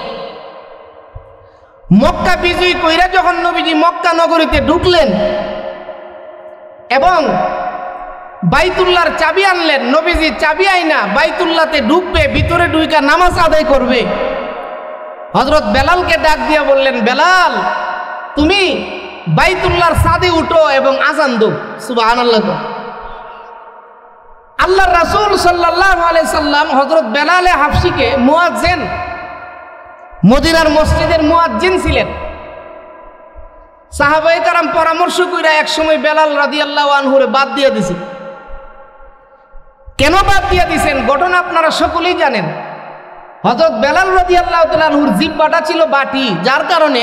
মক্কা বিজয় কইরা যখন নবীজি মক্কা নগরীতে ঢুকলেন এবং বাইতুল্লাহর চাবি আনলেন, নবীজি চাবি আইনা বাইতুল্লাহতে ঢুকবে, ভিতরে ঢুইকা নামাজ আদায় করবে, হযরত বেলালকে ডাক দিয়া বললেন, বেলাল তুমি বাইতুল্লাহর ছাদে উঠো এবং আযান দাও। সুবহানাল্লাহ। আল্লাহর রাসূল সাল্লাল্লাহু আলাইহি সাল্লাম হযরত বেলাল হাবশীকে মুয়াজ্জিন, মদিনার মসজিদের মুয়াজ্জিন ছিলেন। সাহাবায়ে কেরাম পরামর্শ কইরা একসময় বেলাল রাদিয়াল্লাহু আনহুরে বাদ দিয়ে দিয়েছে। কেন বাদ দিয়ে দিয়েছেন ঘটনা আপনারা সকলেই জানেন। হযরত বেলাল রাদিয়াল্লাহু তাআলা আনহুর জিহ্বাটা ছিল বাটি, যার কারণে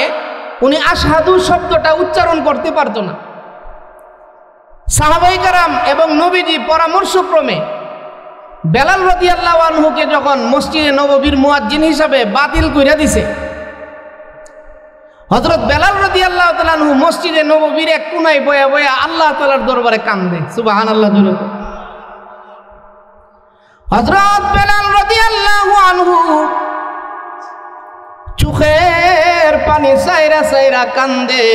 উনি আশহাদু শব্দটা উচ্চারণ করতে পারতো না। সাহাবায়ে কেরাম এবং নবীজি পরামর্শক্রমে বেলাল রাদিয়াল্লাহু আনহুকে যখন মসজিদে নববীর মুয়াজ্জিন হিসাবে বাতিল কইরা দিছে, হযরত বেলাল রাদিয়াল্লাহু তাআলা আনহু মসজিদে নববীর এক কোণায় বয়া বয়া আল্লাহ তাআলার দরবারে কান্দে। সুবহানাল্লাহ জোরে। হযরত বেলাল রাদিয়াল্লাহু আনহু চোখের পানি সাইরা সাইরা কান্দে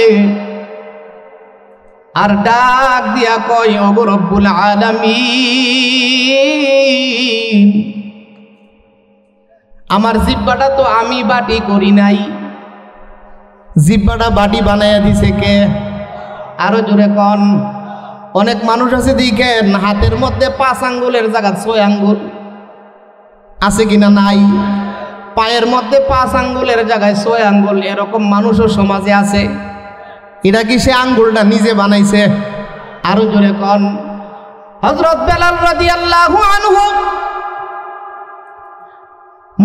আর ডাক দিয়া কয়, ওগো রব্বুল আলামিন, আমার জিহ্বাটা তো আমি বাটি করি নাই, জিহ্বাটা বাটি বানাইয়া দিছে কে? আরো জোরে কন। অনেক মানুষ আছে দেখেন হাতের মধ্যে 5 আঙ্গুলের জায়গা 6 আঙ্গুল আছে কিনা? নাই। পায়ের মধ্যে 5 আঙ্গুলের জায়গায় 6 আঙ্গুল, এরকম মানুষও সমাজে আছে। এটা কি সে আঙ্গুলটা নিজে বানাইছে? আরো জোরে কন। হযরত বেলাল রাদিয়াল্লাহু আনহু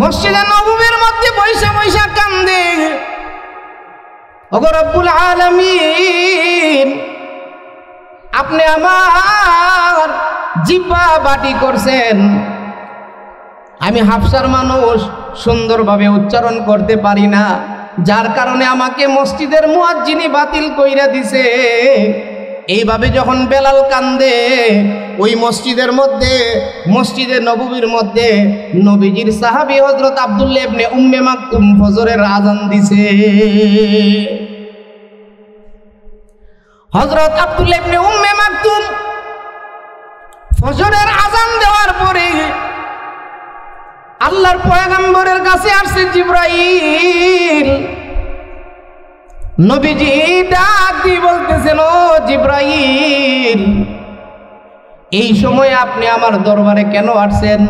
মসজিদে নববীর মধ্যে বৈশা বৈশা কান্দে, ওগো রব্বুল আলামিন, আপনি আমার জিহ্বা বাটি করছেন, আমি হাফসার মানুষ, সুন্দরভাবে উচ্চারণ করতে পারি না, যার কারণে আমাকে মসজিদের মুয়াজ্জিনি বাতিল কইরা দিছে। এইভাবে যখন বেলাল কান্দে, ওই মসজিদের মধ্যে, মসজিদে নববীর মধ্যে নবীজির সাহাবী হযরত আব্দুল্লাহ ইবনে উম্মে মাকতুম ফজরের আযান দিছে। হযরত আব্দুল্লাহ ইবনে উম্মে মাকতুম ফজরের আযান দেওয়ার পরে আল্লাহর পয়গম্বরের কাছে আসছে জিবরাইল। নবীজি ডাক দিয়ে বলতেছেন, ও জিবরাইল, এই সময় আপনি আমার দরবারে কেন আসছেন?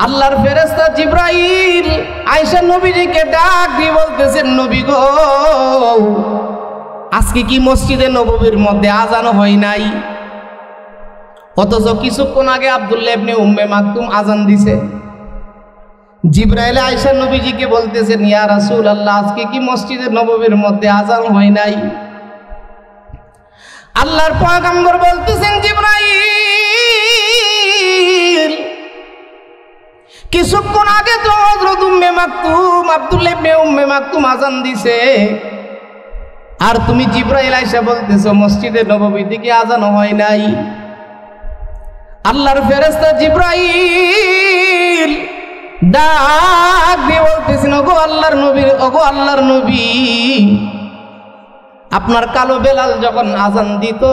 আল্লাহর ফেরেশতা জিবরাইল আয়েশা নবীজিকে ডাক দিয়ে বলতেছেন, নবী গো, আজকে কি মসজিদে নববীর মধ্যে আযান হয় নাই? অথচ কিছুক্ষণ আগে আব্দুল্লাহ ইবনে উম্মে মাকতুম আযান দিছে। জিবরাইল আয়েশা নবীজিকে বলতেছেন, ইয়া রাসূলুল্লাহ, আজকে কি মসজিদে নববীর মধ্যে আযান হয় নাই? আল্লাহর পয়গম্বর বলতেছেন, জিবরাইল, কিছুক্ষণ আগে তো হযরত উম্মে মাকতুম, আব্দুল্লাহ ইবনে উম্মে মাকতুম আযান দিছে, আর তুমি জিবরাইল আয়েশা বলতেছো মসজিদে নববী থেকে আযান হয় নাই। আল্লাহর ফেরেশতা জিবরাইল ডাক দিয়ে বলতেছেন, ওগো আল্লাহর নবী, ওগো আল্লাহর নবী, আপনার কালো বেলাল যখন আযান দিত,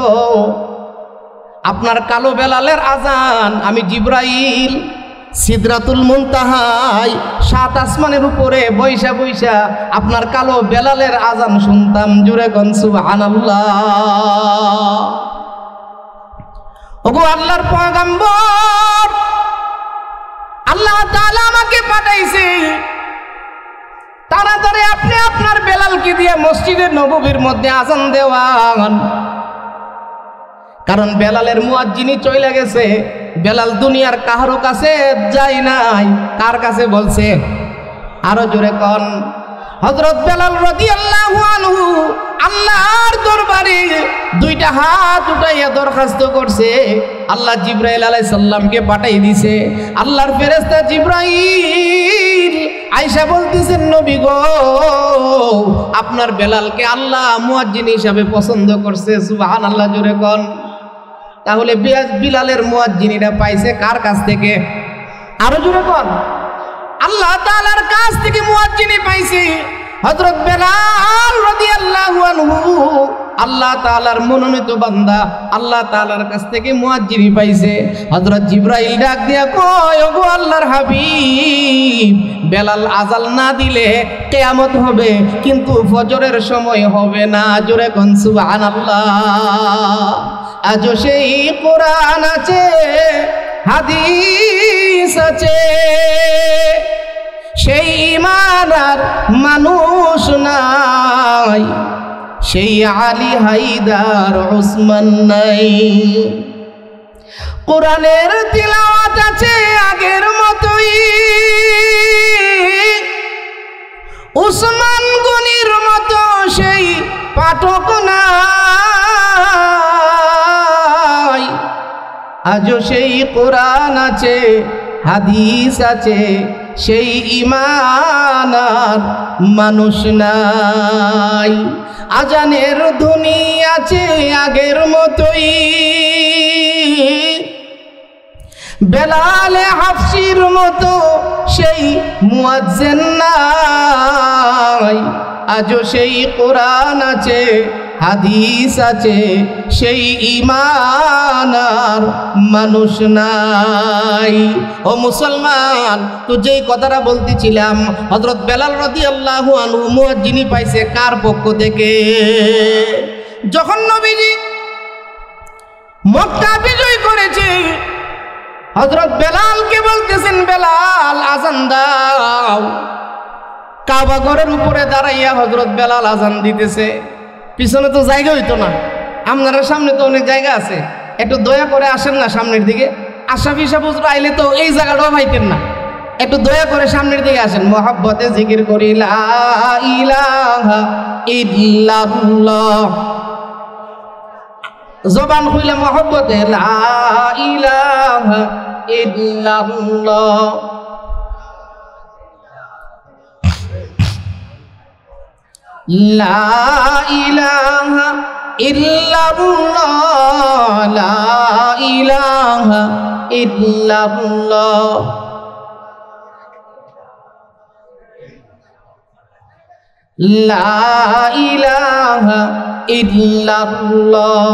আপনার কালো বেলালের আযান আমি জিবরাইল সিদরাতুল মুনতাহায় 7 আসমানের উপরে বৈশা বৈশা আপনার কালো বেলালের আযান শুনতাম। জোরে কোন সুবহানাল্লাহ। ওগো আল্লাহর পয়গম্বর, আল্লাহ তাআলা আমাকে পাঠাইছে, তাড়াতাড়ি আপনি আপনার বেলালকে দিয়ে মসজিদের নববীর মধ্যে আযান দেওয়ান, কারণ বেলালের মুয়াজ্জিনি চলে গেছে। বেলাল দুনিয়ার কারো কাছে যায় নাই, কার কাছে বলছে? আরো জোরে কোন। হযরত বেলাল রাদিয়াল্লাহু আনহু আল্লাহর দরবারে 2টা হাত উঠাইয়া দরখাস্ত করছে। আল্লাহ জিবরাইল আলাইহিস সালামকে পাঠাই দিছে। আল্লাহর ফেরেশতা জিবরাইল আয়েশা বলতেছেন, নবী গো, আপনার বেলালকে আল্লাহ মুয়াজ্জিন হিসাবে পছন্দ করছে। সুবহানাল্লাহ, জোরে কোন। তাহলে বিলালের মুয়াজ্জিনিরা পাইছে কার কাছ থেকে? আরো জোরে কোন। আল্লাহ তাআলার কাছ থেকে মুয়াজ্জিনি পাইছে। হযরত বেলাল রাদিয়াল্লাহু আনহু আল্লাহ তাআলার মনোনীত বান্দা, আল্লাহ তাআলার কাছ থেকে মুয়াজ্জিনি পাইছে। হযরত জিবরাইল ডাক দিয়া কয়, ওগো আল্লাহর হাবিব, বেলাল আযান না দিলে কিয়ামত হবে, কিন্তু ফজরের সময় হবে না। জোরে কোন সুবহানাল্লাহ। আজও সেই কোরআন আছে, হাদিস আছে, সেই ঈমান আর মানুষ নাই, সেই আলী হায়দার ওসমান নাই। কোরআনের তিলাওয়াত আছে আগের মতোই, উসমান গনির মতো সেই পাঠক নাই। আজও সেই কোরআন আছে, হাদিস আছে, সেই ঈমান আর মানুষ নাই। আজানের ধ্বনি আছে আগের মতোই, বেলালে হাফসির মতো সেই মুয়াজ্জিন নাই। আজও সেই কোরআন আছে, হাদিস আছে, সেই ঈমান আর মানুষ নাই। ও মুসলমান, তো যেই কথাটা বলতেছিলাম, হযরত বেলাল রাদিয়াল্লাহু আনহু মুয়াজ্জিনি পাইছে কার পক্ষ থেকে? যখন নবীজি মক্কা বিজয় করেছে, হযরত বেলালকে বলতেছেন, বেলাল আজান দাও। কাবা ঘরের উপরে দাঁড়াইয়া হযরত বেলাল আজান দিতেছে। পিছনে তো জায়গা হইতো না, আপনার সামনে তো অনেক জায়গা আছে, একটু দয়া করে আসেন না সামনের দিকে। আশরাফি সাহেব হুজুর আইলে তো এই জায়গাটাও পাইতেন না, একটু দয়া করে সামনের দিকে আসেন। মহব্বতে জিকির করি লা ইলাহা ইল্লাল্লাহ, জবান খুলে মহব্বতে লা ইলাহা ইল্লাল্লাহ। লা ইলাহা ইল্লাল্লাহ, লা ইলাহা ইল্লাল্লাহ। লা ইলাহা ইল্লাল্লাহ।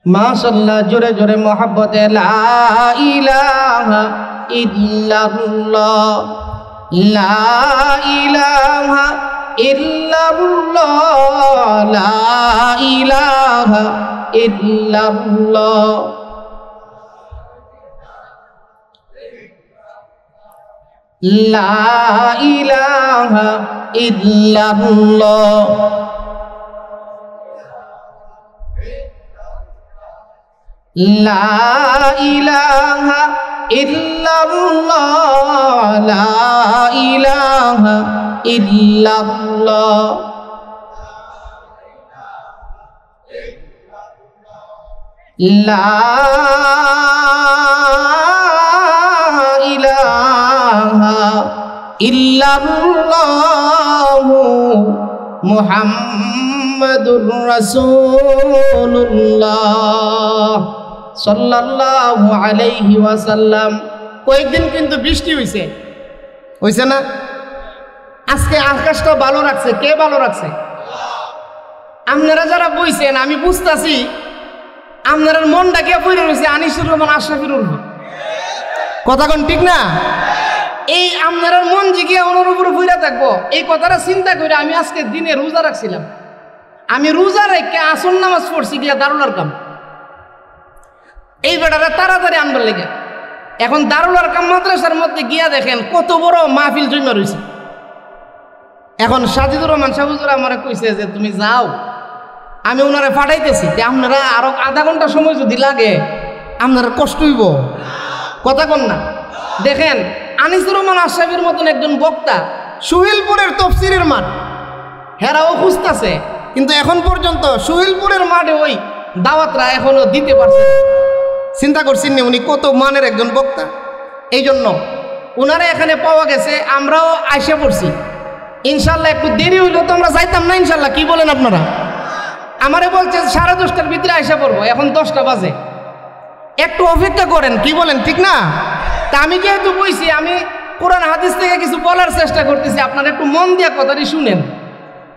মাশাআল্লাহ, জোরে জোরে মহব্বতে লা ইলাহা ইল্লাল্লাহ, লা ইলাহা ইল্লাল্লাহ, লা ইলাহা ইল্লাল্লাহ। লা ইলাহা ইল্লাল্লাহ। লা ইলাহা ইল্লাল্লাহ, লা ইলাহা ইল্লাল্লাহ। লা ইলাহা ইল্লাল্লাহু মুহাম্মাদুর রাসূলুল্লাহ সাল্লাল্লাহু আলাইহি ওয়াসাল্লাম। কয়েকদিন কিন্তু বৃষ্টি হয়েছে, হয়েছে না? আজকে আকাশটা ভালো রাখছে। কে ভালো রাখছে? আপনারা যারা বইছেন, আমি বুঝতেছি আপনার মনটা কে পড়ে রয়েছে আনিসুর রহমান আশরাফির উপর। কথা কোন ঠিক না? এই আপনার মন জিগিয়ে ওনার উপরে ফুইরা থাকবো, এই কথাটা চিন্তা করে আমি আজকে দিনে রোজা রাখছিলাম। আমি রোজা রেখে আসর নামাজ পড়ছি গিয়া দারুল আরকাম। এই বেটারা তাড়াতাড়ি আনবার লেগে এখন দারুল আরকাম মাদ্রাসার মধ্যে গিয়া দেখেন কত বড় মাহফিল জমা রয়েছে। এখন সাজিদুর রহমান সাহেব হুজুর আমারে কইছে যে তুমি যাও, আমি ওনারে পাঠাইতেছি। আপনারা আরো আধা ঘন্টা সময় যদি লাগে আপনারা কষ্ট হইব। কথা কন না? দেখেন আনিসুর রহমান আশরাফির মতন একজন বক্তা, সুহেলপুরের তফসিরের মাঠ হেরাও খুঁজতেছে, কিন্তু এখন পর্যন্ত সুহেলপুরের মাঠে ওই দাওয়াতরা এখনো দিতে পারছে না। চিন্তা করছেন না উনি কত মানের একজন বক্তা? এই জন্য ওনারা এখানে পাওয়া গেছে, আমরাও আইসা পড়ছি। ইনশাল্লাহ একটু দেরি হইলেও তো আমরা যাইতাম না ইনশাল্লাহ। কি বলেন আপনারা? আমারে বলছে 10:30টার ভিতরে আইসা পড়বো, এখন 10টা বাজে, একটু অপেক্ষা করেন। কি বলেন ঠিক না? তা আমি যেহেতু বইছি, আমি কোরআন হাদিস থেকে কিছু বলার চেষ্টা করতেছি, আপনারা একটু মন দিয়ে কথাটি শুনেন।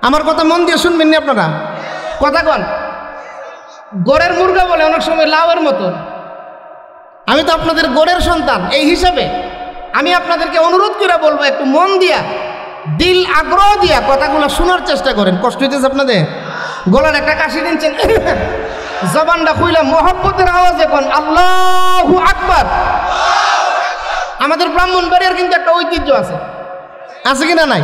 আমার কথা মন দিয়ে শুনবেন না আপনারা? কথা কন। গড়ের মুরগা বলে অনেক সময় লাউয়ের মতন। আমি তো আপনাদের গড়ের সন্তান, এই হিসাবে আমি আপনাদেরকে অনুরোধ করে বলবো একটু মন দিয়া, দিল আগ্রহ দিয়া কথাগুলো শোনার চেষ্টা করেন। কষ্ট হইতেছে আপনাদের? গলার একটা কাশি দিচ্ছেন, জবানটা খুইলা মহব্বতের আওয়াজে কোন আল্লাহু আকবার। আমাদের ব্রাহ্মণবাড়িয়ার কিন্তু একটা ঐতিহ্য আছে, আছে কিনা নাই?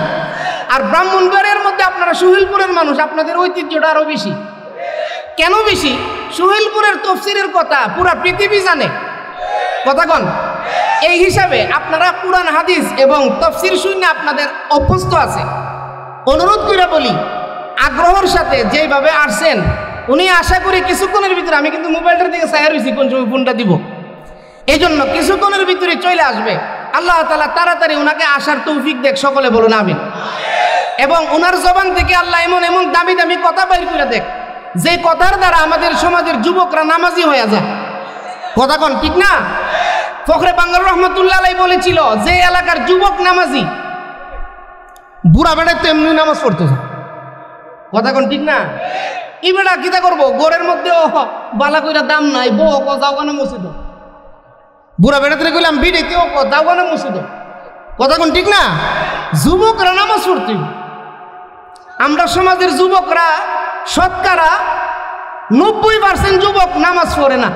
আর ব্রাহ্মণবাড়িয়ার মধ্যে আপনারা সুহেলপুরের মানুষ, আপনাদের ঐতিহ্যটা আরো বেশি। কেন বেশি? সুহেলপুরের তফসিরের কথা পুরা পৃথিবী জানে, কথা কন। এই হিসাবে আপনারা কুরআন হাদিস এবং তফসির শুনে আপনাদের অভ্যস্ত আছে। অনুরোধ করে বলি, আগ্রহের সাথে যেভাবে আসছেন, উনি আশা করি কিছুক্ষণের ভিতরে, আমি কিন্তু মোবাইলটার দিকে চাই রয়েছি কোন সময় ফোনটা দিব, এই জন্য কিছুক্ষণের ভিতরে চলে আসবে। আল্লাহ তাআলা তাড়াতাড়ি ওনাকে আসার তৌফিক দেখ, সকলে বলুন আমিন। এবং ওনার জবান থেকে আল্লাহ এমন এমন দামি দামি কথা বাইর করে দেখ, যে কথার দ্বারা আমাদের সমাজের যুবকরা নামাজি হয়ে যায়, কথা কন ঠিক না? ফখরে বাঙ্গাল রহমতুল্লাহ আলাইহি বলেছিল, যে এলাকার যুবক নামাজি, বুড়া বেড়ে তেমনি নামাজ পড়তো, কথা কন ঠিক না? ই বেড়া কিতা করবো, গোরের মধ্যে বালা কইরা দাম নাই, বউ যাও কেন মসজিদ, বুড়া বেড়াতে গেলাম বিড়িতে যাও কেন মসজিদ, কথা কন ঠিক না? যুবকরা নামাজ পড়তে, আমরা সমাজের যুবকরা শতকরা 90% যুবক নামাজ পড়ে না।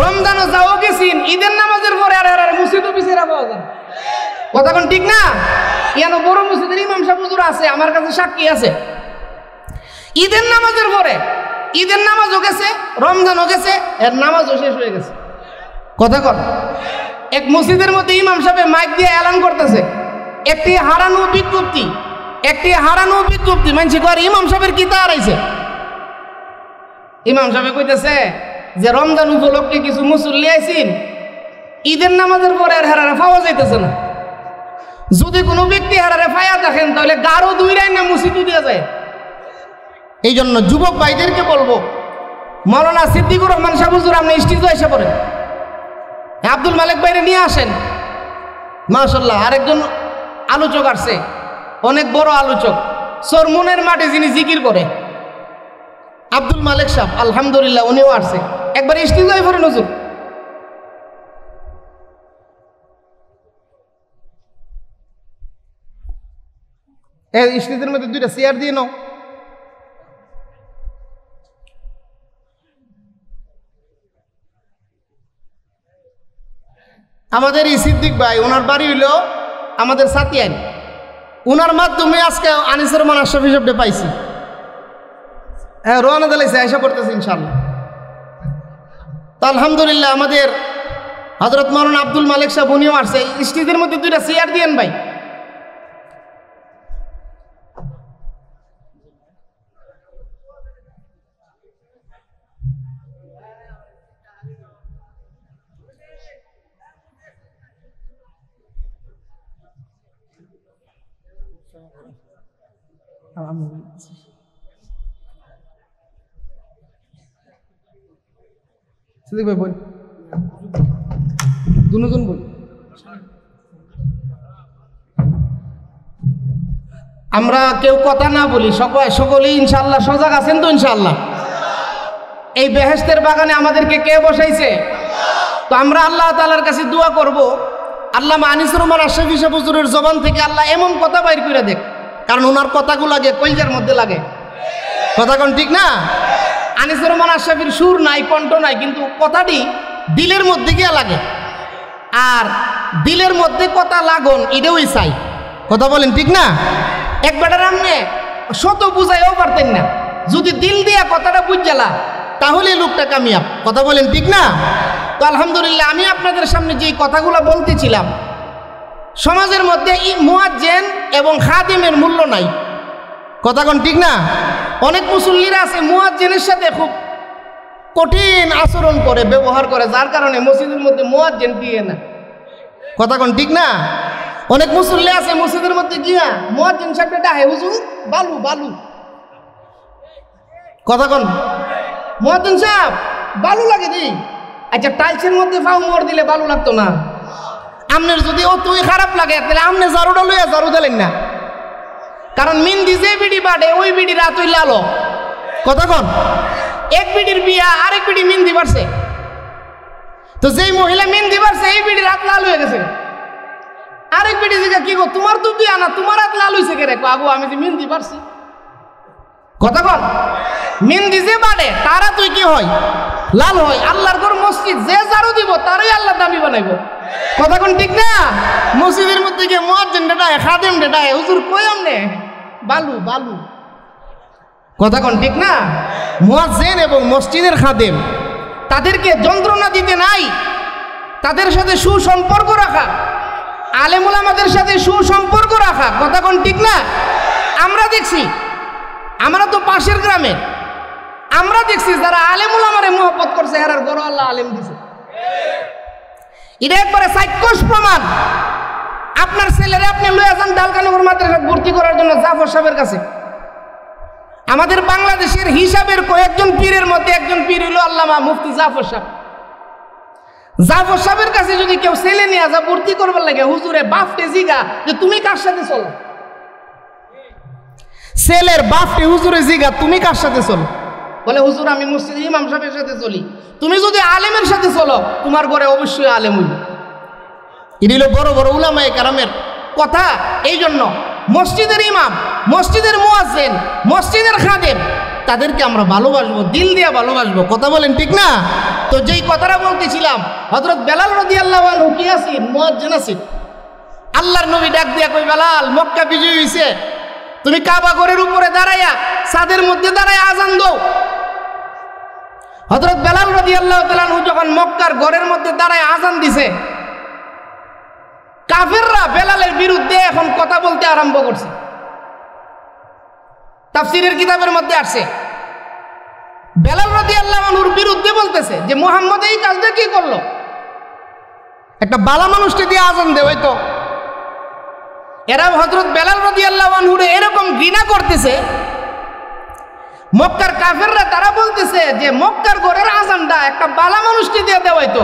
রমজানও যাও গেছিন, ঈদের নামাজের পরে আর মসজিদও পিছিয়ে পাওয়া যায়, কথা কোন ঠিক না? ইয়ানো বড় মসজিদের ইমাম সাহেব হুজুর আছে, আমার কাছে সাক্ষী আছে। ঈদের নামাজের পরে, ঈদের নামাজও গেছে, রমজানও গেছে, এর নামাজও শেষ হয়ে গেছে, কথা কন। এক মসজিদের মধ্যে ইমাম সাহেব মাইক দিয়ে এলান করতেছে, একটি হারানো বিজ্ঞপ্তি, একটি হারানো বিজ্ঞপ্তি। মানছি কর ইমাম সাহেবের কি তা হারাইছে? ইমাম সাহেব কইতেছে যে রমজান উপলক্ষে কিছু মুসল্লি আইছেন, ঈদের নামাজের পরে আর হারারে পাওয়া যাইতেছে না। যদি কোনো ব্যক্তি হারারে পাইয়া দেখেন, তাহলে গাঢ় দুই রায় না মসজিদে দিয়ে যায়। এই জন্য যুবক ভাইদেরকে বলবো, মাওলানা সিদ্দিকুর রহমান সাহেব হুজুর আপনি স্টেজে এসে পড়েন, আব্দুল মালিক ভাইরে নিয়ে আসেন। মাশাআল্লাহ, আরেকজন আলোচক আসছে, অনেক বড় আলোচক, সরমনের মাঠে যিনি জিকির করে, আব্দুল মালিক সাহেব, আলহামদুলিল্লাহ উনিও আসছে। একবার স্টেজে পড়েন হুজুর। এই স্টেজের মধ্যে দুইটা চেয়ার দিয়ে নাও। আমাদের এই সিদ্দিক ভাই, ওনার বাড়ি হইল আমাদের সাতিয়ান, ওনার মাধ্যমে আজকে আনিসুর রহমান আশরাফি সাহেবকে পাইছি। হ্যাঁ, রোয়ানা দিলাইছে, আয়সা পড়তেছে ইনশাআল্লাহ। তো আলহামদুলিল্লাহ আমাদের হযরত মাওলানা আব্দুল মালিক সাহেব উনিও আসছে। স্টেজের মধ্যে দুইটা চেয়ার দিয়েন ভাই। সিদ্দিক ভাই বল, দুজন বল। আমরা কেউ কথা না বলি, সকলেই ইনশাআল্লাহ সজাগ আছেন তো? ইনশাআল্লাহ এই বেহেশতের বাগানে আমাদেরকে কে বসাইছে? তো আমরা আল্লাহ তাআলার কাছে দোয়া করব, আল্লামা আনিসুর রহমান আশরাফি সাহেব হুজুরের জবান থেকে আল্লাহ এমন কথা বাইর করে দেখ, কারণ ওনার কথাগুলো লাগে কলজার মধ্যে লাগে, কথা কোন ঠিক না? আনিসুর রহমান আশরাফির সুর নাই, কণ্ঠ নাই, কিন্তু কথাটি দিলের মধ্যে গিয়ে লাগে। আর দিলের মধ্যে কথা লাগন, এটাই চাই, কথা বলেন ঠিক না? একবার আপনি শত বুঝাইও পারতেন না, যদি দিল দিয়া কথাটা বুঝালা তাহলে লোকটা কামিয়াব, কথা বলেন ঠিক না? তো আলহামদুলিল্লাহ আমি আপনাদের সামনে যে কথাগুলো বলতেছিলাম, সমাজের মধ্যে মুয়াজ্জিন এবং খাদিমের মূল্য নাই, কথা কোন ঠিক না? অনেক মুসল্লিরা আছে মুয়াজ্জিনের সাথে খুব কঠিন আচরণ করে, ব্যবহার করে, যার কারণে মসজিদের মধ্যে মুয়াজ্জিন দিয়ে না, কথা কোন ঠিক না? অনেক মুসল্লি আছে মসজিদের মধ্যে গিয়া মুয়াজ্জিন সাহেবকে ডাকে, হুজুর বালু বালু, কথা কোন? মুয়াজ্জিন সাহেব বালু লাগে দিই। আচ্ছা, টাইলসের মধ্যে ফাউ মোড় দিলে বালু লাগতো না? আপনার যদি অতই খারাপ লাগে তাহলে আপনি ঝাড়ুটা লইয়া ঝাড়ু দিলেন না, কারণ মিন্দি যে বিড়ি বাড়ে ওই বিড়ি রাত হইলে আলো, কথা কন? এক বিড়ির বিয়া আরেক বিড়ি মিন্দি বাড়ছে, তো যেই মহিলা মিন্দি বাড়ছে এই বিড়ি রাত লাল হয়ে গেছে। আরেক বিড়ি জিজ্ঞাসা কি গো তোমার তো বিয়া না, তোমার রাত লাল হয়েছে কে রে? আগো আমি যে মিন্দি বাড়ছি। কথা কন, মেহেন্দি যে বাড়ে তারা তুই কি হয়, লাল হয়। আল্লাহর ঘর মসজিদ যে ঝাড়ু দিব তারই আল্লাহ দামি বানাইব। কথা কোন ঠিক না? মসজিদের মধ্যে গিয়ে মুয়াজ্জিন ডেটায়, খাদেম ডেটায়, হুজুর কই আমনে বালু বালু। কথা কোন ঠিক না? মুয়াজ্জিন এবং মসজিদের খাদেম তাদেরকে যন্ত্রণা দিতে নাই, তাদের সাথে সুসম্পর্ক রাখা, আলেম ওলামাদের সাথে সুসম্পর্ক রাখা। কথা কোন ঠিক না? আমরা দেখছি, আমরা তো পাশের গ্রামে, আমরা দেখছি যারা আলেম ওলামারে মহব্বত করছে এরার গরো আল্লাহ আলেম দিছে। এটা একবারে সাইকোস প্রমাণ। আপনার ছেলেরে আপনি লয়ে যান ডালকানগর মাদ্রাসায় ভর্তি করার জন্য জাফর সাহেবের কাছে। আমাদের বাংলাদেশের হিসাবের কয়েকজন পীরের মধ্যে একজন পীর হলো আল্লামা মুফতি জাফর সাহেব। জাফর সাহেবের কাছে যদি কেউ ছেলে নিয়ে যা ভর্তি করবার লাগে, হুজুরে বাপটে জিগা যে তুমি কার সাথে চলো, ছেলের বাপটে হুজুরে জিগা তুমি কার সাথে চলো, বলে হুজুর আমি মসজিদের ইমাম সাহেবের সাথে চলি। তুমি যদি আলেমের সাথে চলো তোমার ঘরে অবশ্যই আলেম হইল। এগুলো বড় বড় উলামায়ে কেরামের কথা। এই জন্য মসজিদের ইমাম, মসজিদের মুয়াজ্জিন, মসজিদের খাদেম তাদেরকে আমরা ভালোবাসবো, দিল দিয়ে ভালোবাসবো। কথা বলেন ঠিক না? তো যেই কথাটা বলতেছিলাম, হযরত বেলাল রাদিয়াল্লাহু আনহু কি আছেন? মুয়াজ্জিন আছেন। আল্লাহর নবী ডাক দিয়া কই, বেলাল মক্কা বিজয় হইছে, তুমি কাবা ঘরের উপরে দাঁড়াইয়া ছাদের মধ্যে দাঁড়ায় আজান দাও। হযরত বেলাল রাদিয়াল্লাহু তাআলা আনহু যখন মক্কার ঘরের মধ্যে দাঁড়ায় আজান দিছে, কাফেররা বেলালের বিরুদ্ধে এখন কথা বলতে আরম্ভ করছে। তাফসীরের কিতাবের মধ্যে আসছে বেলাল রাদিয়াল্লাহু আনহুর বিরুদ্ধে বলতেছে যে মুহাম্মদ এই কাজটা কি করলো, একটা বালা মানুষকে দিয়ে আজান দেয় হয়তো। এরা হযরত বেলাল রাদিয়াল্লাহু আনহুরে এরকম ঘৃণা করতেছে, মক্কার কাফেররা তারা বলতেছে যে মক্কার ঘরের আজানটা একটা বালা মানুষকে দিয়ে দেওয়া হয়তো।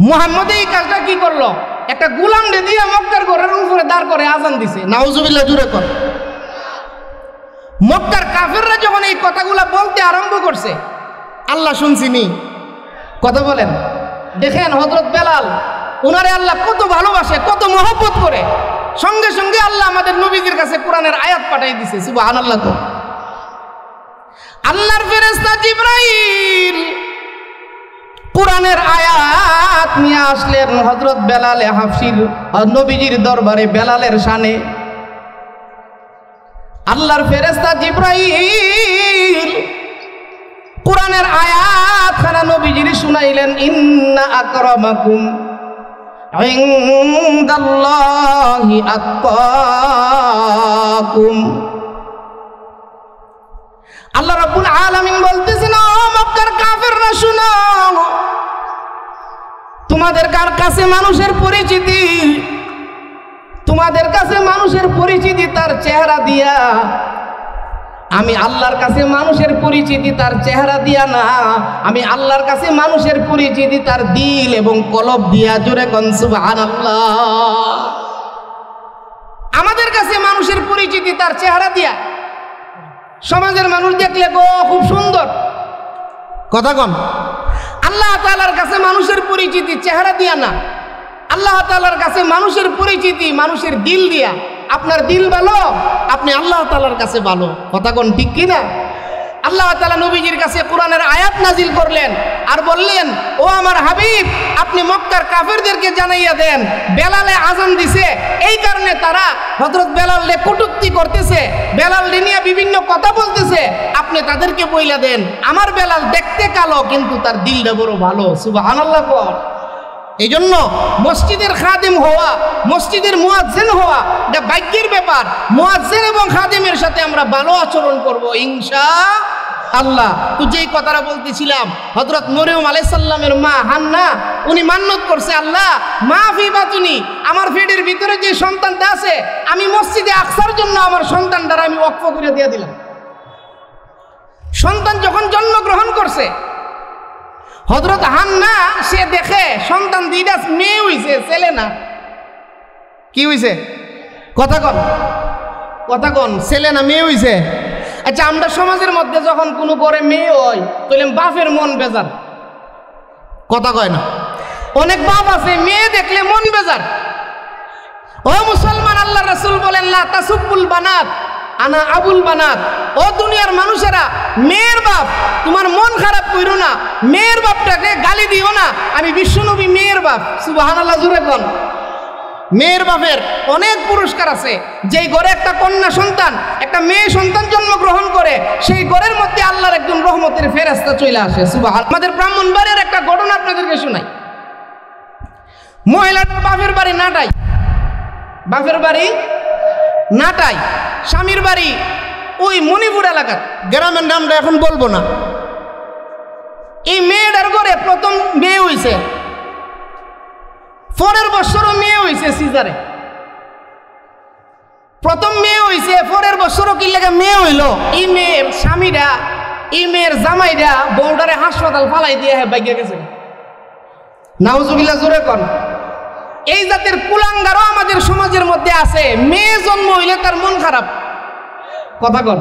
মুহাম্মদ এই কাজটা কি করলো, একটা গোলামকে দিয়ে মক্কার ঘরের উপরে দাঁড় করে আজান দিছে। নাউজুবিল্লাহ, জুরে কর। মক্কার কাফেররা যখন এই কথাগুলা বলতে আরম্ভ করছে, আল্লাহ শুনছিনি। কথা বলেন, দেখেন হযরত বেলাল, ওনারে আল্লাহ কত ভালোবাসে, কত মহব্বত করে। সঙ্গে সঙ্গে আল্লাহ আমাদের নবীজির কাছে কোরআনের আয়াত পাঠিয়ে দিছে। সুবহানাল্লাহ। তো আল্লাহর ফেরেশতা জিবরাইল কোরআনের আয়াত নিয়ে আসলেন হযরত বেলালে হাফসির নবীজির দরবারে বেলালের শানে। আল্লাহর ফেরেশতা জিবরাইল কোরআনের আয়াত খানা নবীজির শুনাইলেন, ইন্না আকরামাকুম ইনদাল্লাহি আতকাকুম। আল্লাহ রাব্বুল আলামিন বলতেছেন, ও মক্কার কাফেররা শুনো, তোমাদের কাছে মানুষের পরিচিতি, তোমাদের কাছে মানুষের পরিচিতি তার চেহারা দিয়া। আমি আল্লাহর কাছে মানুষের পরিচিতি তার চেহারা দিয়া না, আমি আল্লাহর কাছে মানুষের পরিচিতি তার দিল এবং কলব দিয়া। জোরে কোন সুবহানাল্লাহ। আমাদের কাছে মানুষের পরিচিতি তার চেহারা দিয়া। সমাজের মানুষ দেখলে গো খুব সুন্দর, কথা কন। আল্লাহ তাআলার কাছে মানুষের পরিচিতি চেহারা দিয়া না, আল্লাহ তাআলার কাছে মানুষের পরিচিতি মানুষের দিল দিয়া। আপনার দিল ভালো, আপনি আল্লাহ তাআলার কাছে ভালো। কথা কোন ঠিক কিনা? আল্লাহ তাআলা নবীজির কাছে কোরআনের আয়াত নাজিল করলেন আর বললেন, ও আমার হাবিব, আপনি মক্কার কাফেরদেরকে জানাইয়া দেন বেলালে আজান দিছে, এই কারণে তারা হযরত বেলালে কটূক্তি করতেছে, বেলালে নিয়ে বিভিন্ন কথা বলতেছে। আপনি তাদেরকে বইলা দেন আমার বেলাল দেখতে কালো কিন্তু তার দিলটা বড় ভালো। সুবহানাল্লাহ। এই জন্য মসজিদের খাদেম হওয়া, মসজিদের মুয়াজ্জিন হওয়া এটা ভাগ্যের ব্যাপার। মুয়াজ্জিন এবং খাদেমের সাথে আমরা ভালো আচরণ করব ইনশাআল্লাহ। তো যেই কথাটা বলতেছিলাম, হযরত মরিয়ম আলাইহিস সালামের মা হান্না উনি মান্নত করছে, আল্লাহ মাফি বাতুনি, আমার পেটের ভিতরে যে সন্তানটা আছে আমি মসজিদে আকসার জন্য আমার সন্তানটার আমি ওয়াকফ করে দিয়ে দিলাম। সন্তান যখন জন্মগ্রহণ করছে, হযরত হান্না সে দেখে সন্তান দুইটা মেয়ে হইছে, ছেলে না। কি হইছে? কথা কন, কথা কন, ছেলে না মেয়ে হইছে? আচ্ছা, আমরা সমাজের মধ্যে যখন কোনো ঘরে মেয়ে হয় তাহলে বাপের মন বেজার, কথা কয় না? অনেক বাপ আছে মেয়ে দেখলে মন বেজার। ও মুসলমান, আল্লাহ রাসূল বলেন, লা তাসুব্বুল বানাত, আনা আবুল বানাত। ও দুনিয়ার মানুষেরা, মেয়ের বাপ তোমার মন খারাপ কইরো না, মেয়ের বাপটাকে গালি দিও না। আমি বিশ্বনবী মেয়ের বাপ, সুবহানাল্লাহ জোরে কোন। মেয়ের বাপের অনেক পুরস্কার আছে। যেই ঘরে একটা কন্যা সন্তান, একটা মেয়ে সন্তান জন্মগ্রহণ করে, সেই ঘরের মধ্যে আল্লাহর একজন রহমতের ফেরেশতা চলে আসে, সুবহান। আমাদের ব্রাহ্মণবাড়িয়ার একটা ঘটনা আপনাদেরকে শোনাই। মহিলাটার বাপের বাড়ি নাটাই, বাপের বাড়ি নাটাই, স্বামীর বাড়ি ওই মণিপুর এলাকার, গ্রামের নামটা এখন বলবো না। এই মেয়েটার ঘরে প্রথম মেয়ে হইছে, পরের বছরও মেয়ে হইছে সিজারে। প্রথম মেয়ে হইছে, পরের বছরও কি লাগে মেয়ে হইল। এই মেয়ের স্বামীরা, এই মেয়ের জামাইরা বউডারে হাসপাতাল ফালাই দিয়ে বাইকে গেছে, নাউজুবিল্লাহ জোরে কোন। এই জাতের কুলাঙ্গারও আমাদের সমাজের মধ্যে আছে। মেয়ে জন্ম হইলে তার মন খারাপ, কথা কন।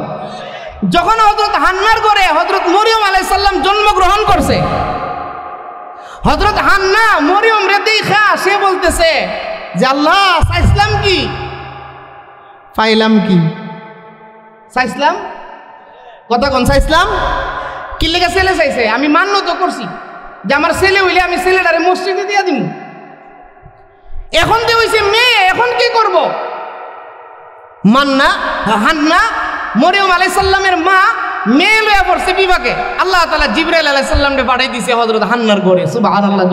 যখন হযরত হান্নার ঘরে হযরত মরিয়ম আলাইহিস সালাম জন্মগ্রহণ করছে, হযরত হান্না মরিয়ম রে দেখা সে বলতেছে যে আল্লাহ চাইছিলাম কি পাইলাম কি, চাইছিলাম, কথা কন, চাইছিলাম কি লেগে ছেলে চাইছে। আমি মান্য তো করছি যে আমার ছেলে হইলে আমি ছেলেটারে মসজিদে দিয়ে দিব। এখন যে হইছে মেয়ে, এখন কি করব? হান্না মরিয়ম আলাইহিস সালামের মা মেয়ে লইয়া পড়ছে বিবাকে। আল্লাহ তাআলা জিবরাইল আলাইহিস সালামকে পাঠিয়ে দিয়েছে হযরত হান্নার ঘরে, সুবহানাল্লাহ।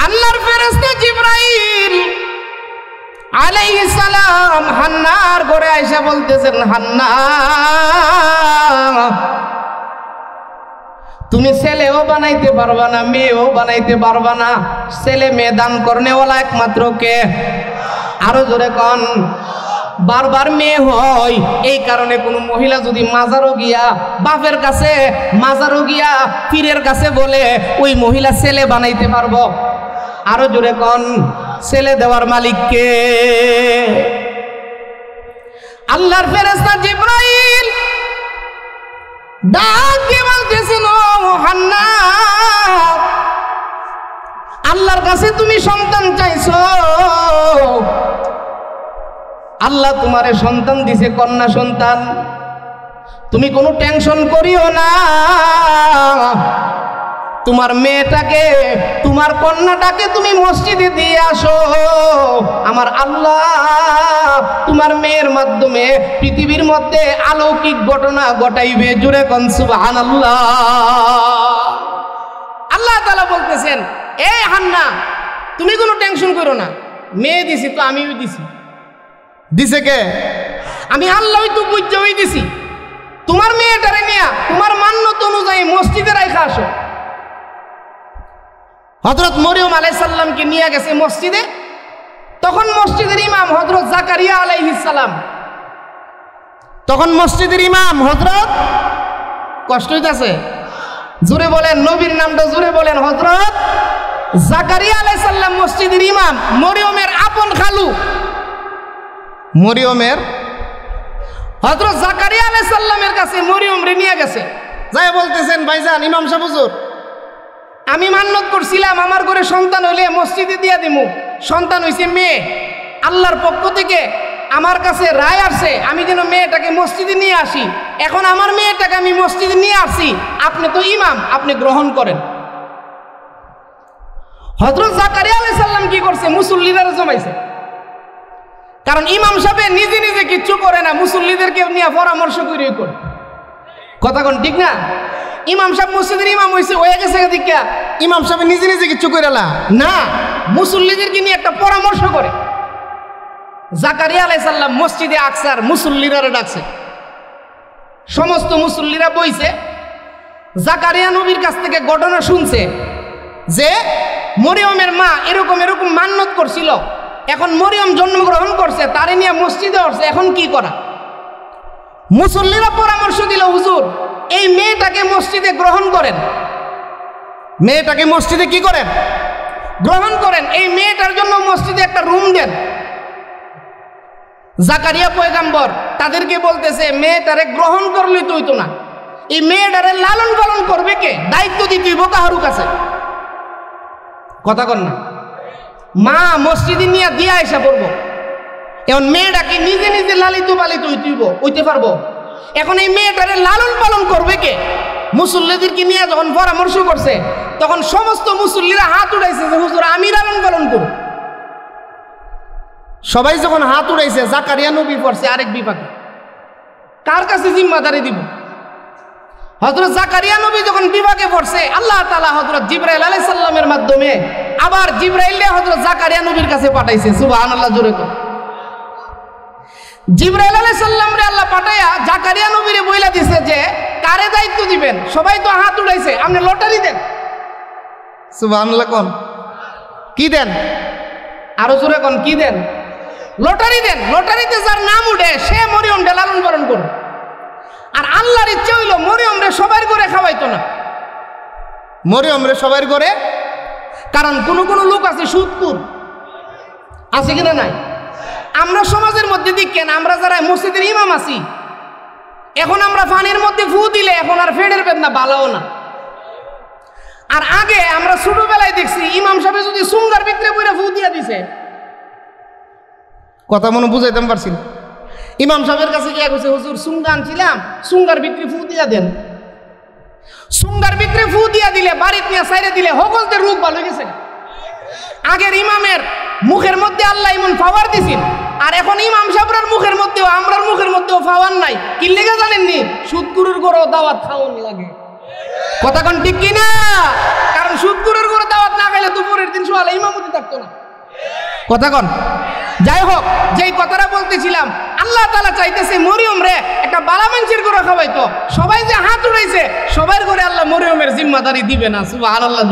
আল্লাহর ফেরেশতা জিবরাইল আলাইহিস সালাম হান্নার ঘরে আইসা বলতেছেন, হান্না তুমি ছেলেও বানাইতে পারবা না, মেয়েও বানাইতে পারবা না। ছেলে মেয়ে দান করনেওয়ালা একমাত্র কে? আরো জোরে কন। বারবার মেয়ে হয়, এই কারণে কোনো মহিলা যদি মাজারও গিয়া, বাপের কাছে মাজারও গিয়া পীরের কাছে বলে ওই মহিলা ছেলে বানাইতে পারবো, আরো জোরে কন। ছেলে দেওয়ার মালিক কে? আল্লাহর ফেরেশতা জিবরাইল ডাক দিয়ে বলতেছেন, ও হান্না, আল্লাহর কাছে তুমি সন্তান চাইছো, আল্লাহ তোমারে সন্তান দিছে, কন্যা সন্তান। তুমি কোনো টেনশন করিও না, তোমার মেয়েটাকে, তোমার কন্যাটাকে তুমি মসজিদে দিয়ে আসো। আমার আল্লাহ তোমার মেয়ের মাধ্যমে পৃথিবীর মধ্যে অলৌকিক ঘটনা ঘটাইবে, জোরে কোন সুবহানাল্লাহ। আল্লাহ তাআলা বলতেছেন, এ হান্না তুমি কোনো টেনশন করো না, মেয়ে দিছি তো আমিও দিছি। দিছে কে? আমি আল্লাহই তো বুঝাই দিছি। তোমার মেয়েটারে নিয়া তোমার মান্যত অনুযায়ী মসজিদে রাইখা আসো। হযরত মরিয়ম আলাইহিস সালামকে নিয়ে গেছে মসজিদে। তখন মসজিদের ইমাম হযরত জাকারিয়া আলাইহিস সালাম, তখন মসজিদের ইমাম হযরত, কষ্ট হইতাছে, জোরে বলেন নবীর নামটা জোরে বলেন, হযরত জাকারিয়া আলাইহিস সালাম মসজিদের ইমাম। মরিয়মের আপন খালু, মরিয়মের হযরত জাকারিয়া আলাইহিস সালামের কাছে মরিয়ম রে নিয়ে গেছে। যাই বলতেছেন, ভাইজান ইমাম সাহেব হুজুর, আমি মান্যত করছিলাম আমার ঘরে সন্তান হইলে মসজিদে দিয়া দিমু, সন্তান হইছে মেয়ে। আল্লাহর পক্ষ থেকে আমার কাছে রায় আসছে আমি যেন মেয়েটাকে মসজিদে নিয়ে আসি। এখন আমার মেয়েটাকে আমি মসজিদে নিয়ে আসি, আপনি তো ইমাম, আপনি গ্রহণ করেন। হযরত জাকারিয়া আলাইহিস সালাম কি করছে? মুসল্লিদের জমাইছে। কারণ ইমাম সাহেব নিজে নিজে কিচ্ছু করে না, মুসল্লিদেরকে নিয়ে পরামর্শ করে করে, কথা কোন ঠিক না? ইমাম সাহেব মসজিদের ইমাম হয়ে গেছে দীক্ষা, ইমাম সাহেব নিজে নিজে কিচ্ছু করে না, মুসল্লিদেরকে নিয়ে একটা পরামর্শ করে। জাকারিয়া আলাইহিস সালাম মসজিদে আকসার মুসল্লিরা ডাকছে, সমস্ত মুসল্লিরা বইছে। জাকারিয়া নবীর কাছ থেকে ঘটনা শুনছে যে মরিয়মের মা এরকম এরকম মান্যত করছিল, এখন মরিয়ম জন্মগ্রহণ করছে, তারে নিয়ে মসজিদে আসছে, এখন কি করা? মুসল্লিরা পরামর্শ দিল, হুজুর এই মেয়েটাকে মসজিদে গ্রহণ করেন, মেয়েটাকে মসজিদে কি করেন? গ্রহণ করেন। এই মেয়েটার জন্য মসজিদে একটা রুম দেন। জাকারিয়া পয়গাম্বর তাদেরকে বলতেছে, মেয়েটারে গ্রহণ করলেই তো হইতো না, এই মেয়েটারে লালন পালন করবে কে? দায়িত্ব দিতে হইব কাহারু কাছে, কথা কন না। মা মসজিদে নিয়ে দিয়ে আইসা পড়বো, এখন মেয়েটা কি নিজে নিজে লালিত পালিত হইতে পারবো? এখন এই মেয়েটারে লালন পালন করবে কে? মুসল্লিদেরকে নিয়ে যখন পরামর্শ করছে তখন সমস্ত মুসল্লিরা হাত উঠাইছে যে হুজুর আমি লালন পালন করব। সবাই যখন হাত উঠাইছে জাকারিয়া নবী পড়ছে আরেক বিভাগে, কার কাছে জিম্মাদারি দিব? হযরত জাকারিয়া নবী যখন বিভাগে পড়ছে আল্লাহ তাআলা হযরত জিবরাইল আলাইহিস সালামের মাধ্যমে আবার জিবরাইলকে হযরত জাকারিয়া নবীর কাছে পাঠাইছে। সুবহানাল্লাহ, জোরে কর। জিবরাইল আলাইহিস সালাম রে আল্লাহ পাঠায়া জাকারিয়া নবীরে বইলা দিছে যে কারে দায়িত্ব দিবেন? সবাই তো হাত উঠাইছে, আপনি লটারি দেন। সুবহানাল্লাহ, কোন কি দেন? আরো জোরে কোন কি দেন? লটারি দেন। লটারিতে যার নাম উঠে সে মরিয়মকে লালন পালন করবে। আর আল্লাহর ইচ্ছা হইল মরিয়ম রে সবার করে খাওয়াইতো না, মরিয়ম রে সবার করে। কারণ কোন কোন লোক আছে সুদকুর, আছে কিনা নাই? আমরা সমাজের মধ্যে দেখেন, আমরা যারা মসজিদের ইমাম আছি, এখন আমরা পানির মধ্যে ফু দিলে এখন আর ফেডের বেদনা ভালোও না। আর আগে আমরা ছোটবেলায় দেখছি ইমাম সাহেব যদি সুঙ্গার বিক্রি করে ফু দিয়া দিছে, কথা মনে বুঝাইতে পারছি না। ইমাম সাহেবের কাছে গিয়ে কইছে হুজুর সুঙ্গা আনছিলাম, সুঙ্গার বিক্রি ফু দিয়া দেন। সুঙ্গার বিক্রি ফু দিয়া দিলে বাড়িতে নিয়ে সাইরে দিলে সকলতে রোগ ভালো হয়ে গেছে। আগের ইমামের মুখের মধ্যে আল্লাহ ইমন পাওয়ার দিছেন, আর এখন ইমাম সাহেবের মুখের মধ্যেও আমরার মুখের মধ্যেও পাওয়ার নাই। কি লেগে জানেননি? সুদকুরের গরো দাওয়াত খাওয়ান লাগে। কথা কোন ঠিক কিনা? কারণ সুদকুরের গরো দাওয়াত না খাইলে দুপুরের দিন সোয়ালে ইমামতি থাকতো না। কথা কোন? যাই হোক, যেই কথাটা বলতেছিলাম, আল্লাহ তাআলা চাইতেছে মরিয়ম রে একটা বালা মানুষের গরো খাওয়াইতো। সবাই যে হাত উঠাইছে সবার করে আল্লাহ মরিয়মের জিম্মাদারি দিবে না। সুবহানাল্লাহ।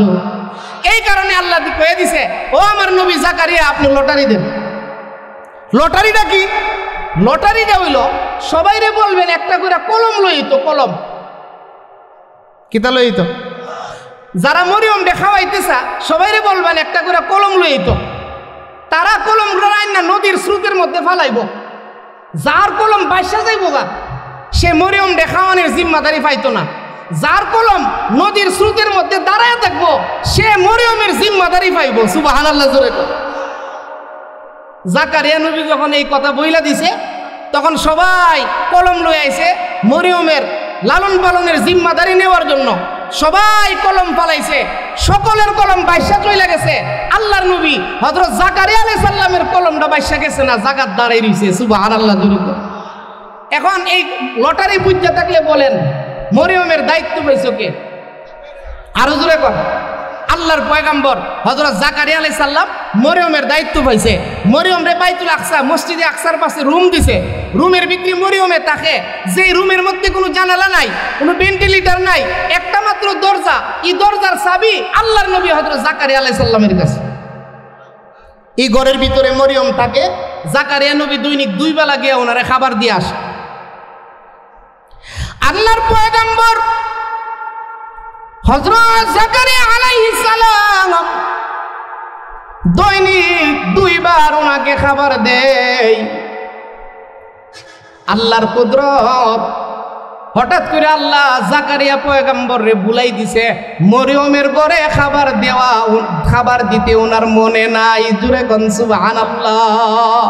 এই কারণে আল্লাহ কয়ে দিছে, ও আমার নবী জাকারিয়া আপনি লটারি দেন। লটারিটা কি? লটারিটা হইল সবাইরে বলবেন একটা করে কলম লইতো। কলম কিতা লইতো? যারা মরিয়ম রে খাওয়াইতেছা সবাইরে বলবেন একটা করে কলম লইতো। তারা কলম না নদীর স্রোতের মধ্যে ফালাইব। যার কলম বাইসা যাইব গা সে মরিয়ম রে খাওয়ানোর জিম্মাদারি পাইতো না। যার কলম নদীর স্রোতের মধ্যে দাঁড়ায় থাকবো সে মরিয়মের জিম্মাদারি পাইব। সুবহানাল্লাহ, জোরে কর। জাকারিয়া নবী যখন এই কথা বইলা দিছে তখন সবাই কলম লয়ে আইছে মরিয়মের লালন পালনের জিম্মাদারি নেওয়ার জন্য। সবাই কলম পালাইছে, সকলের কলম বাইসা চলে গেছে। আল্লাহর নবী হযরত জাকারিয়া আলাইহিস সালামের কলমটা বাইসা গেছে না, জাগাত দাঁড়াই রইছে। সুবহানাল্লাহ, জোরে কর। এখন এই লটারি বুঝতে থাকলে বলেন মরিয়মের দায়িত্ব পাইছো কে? আরো জোরে কর। আল্লাহর পয়গাম্বর হযরত জাকারিয়া আলাইহিস সালাম মরিয়মের দায়িত্ব পাইছে। মরিয়ম রে বাইতুল আকসা মসজিদে আকসার পাশে রুম দিছে। রুমের ভিতরে মরিয়মে থাকে, যে রুমের মধ্যে কোনো জানালা নাই, কোনো ভেন্টিলেটর নাই, একটা মাত্র দরজা। এই দরজার চাবি আল্লাহর নবী হযরত জাকারিয়া আলাইহিস সালামের কাছে। এই ঘরের ভিতরে মরিয়ম থাকে। জাকারিয়া নবী দৈনিক 2 বেলা গিয়ে ওনারে খাবার দিয়ে আসে। আল্লাহর পয়গাম্বর হযরত জাকারিয়া আলাইহিস সালাম দৈনিক 2 বার ওনাকে খাবার দেয়। আল্লাহর কুদরত, হঠাৎ করে আল্লাহ জাকারিয়া পয়গাম্বর রে বুলাই দিছে মরিয়মের ঘরে খাবার দিতে ওনার মনে নাই। জুরে কোন সুবহানাল্লাহ।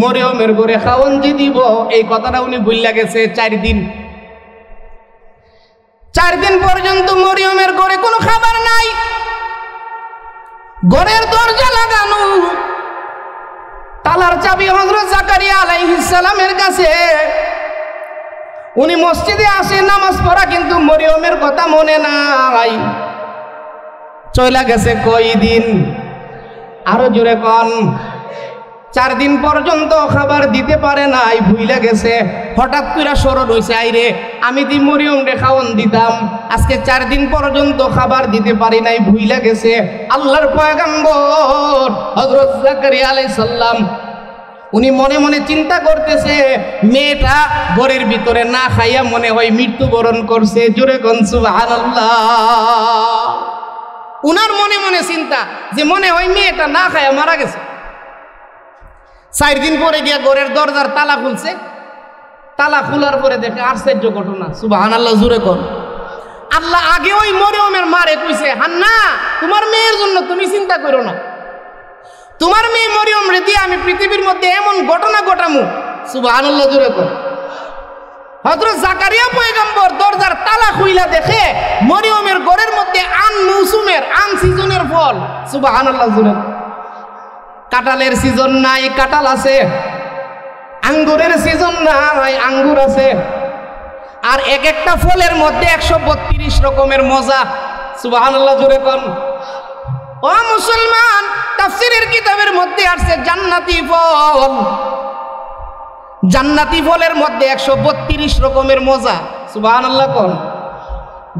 মরিয়মের ঘরে খাওয়ান যে দিব এই কথাটা উনি ভুইলা গেছে। 4 দিন পর্যন্ত মরিয়মের ঘরে কোনো খাবার নাই। ঘরের দরজা লাগানো, তালার চাবি হযরত জাকারিয়া আলাইহিস সালামের কাছে। উনি মসজিদে আসে নামাজ পড়া, কিন্তু মরিয়মের কথা মনে নাই। চলে গেছে কয় দিন? আরো জোরে কোন। 4 দিন পর্যন্ত খাবার দিতে পারে নাই, ভুইলা গেছে। হঠাৎ করে স্মরণ হইছে, আইরে আমি দি মরিয়ম রে খাওয়ান দিতাম, আজকে 4 দিন পর্যন্ত খাবার দিতে পারি নাই, ভুইলা গেছে। আল্লাহর পয়গম্বর হযরত জাকারিয়া আলাইহিস সালাম উনি মনে মনে চিন্তা করতেছে, মেয়েটা ঘরের ভিতরে না খাইয়া মনে হয় মৃত্যুবরণ করছে। জোরে কোন সুবহানাল্লাহ। উনার মনে মনে চিন্তা যে মনে হয় মেয়েটা না খাইয়া মারা গেছে। 4 দিন পরে গিয়া ঘরের দরজার তালা খুলছে। তালা খোলার পরে দেখে আশ্চর্য ঘটনা। সুবহানাল্লাহ, জোরে কোন। আল্লাহ আগে ওই মরিয়মের মারে কইছে, হান্না তোমার মেয়ের জন্য তুমি চিন্তা করো না, তোমার মেয়ে মরিয়ম রে দিয়ে আমি পৃথিবীর মধ্যে এমন ঘটনা ঘটামু, সুবহানাল্লাহ জোরে কর। হযরত জাকারিয়া পয়গম্বর দরজার তালা খুইলা দেখে মরিয়মের ঘরের মধ্যে আন সিজনের ফল, সুবহানাল্লাহ জোরে। কাঁঠালের সিজন নাই, কাঁঠাল আছে। আঙ্গুরের সিজন নাই, আঙ্গুর আছে। আর এক একটা ফলের মধ্যে 132 রকমের মজা, সুবহানাল্লাহ জোরে কর। ও মুসলমান, তাফসীরের কিতাবের মধ্যে আছে জান্নাতি ফল। জান্নাতি ফলের মধ্যে 132 রকমের মজা, সুবহানাল্লাহ কর।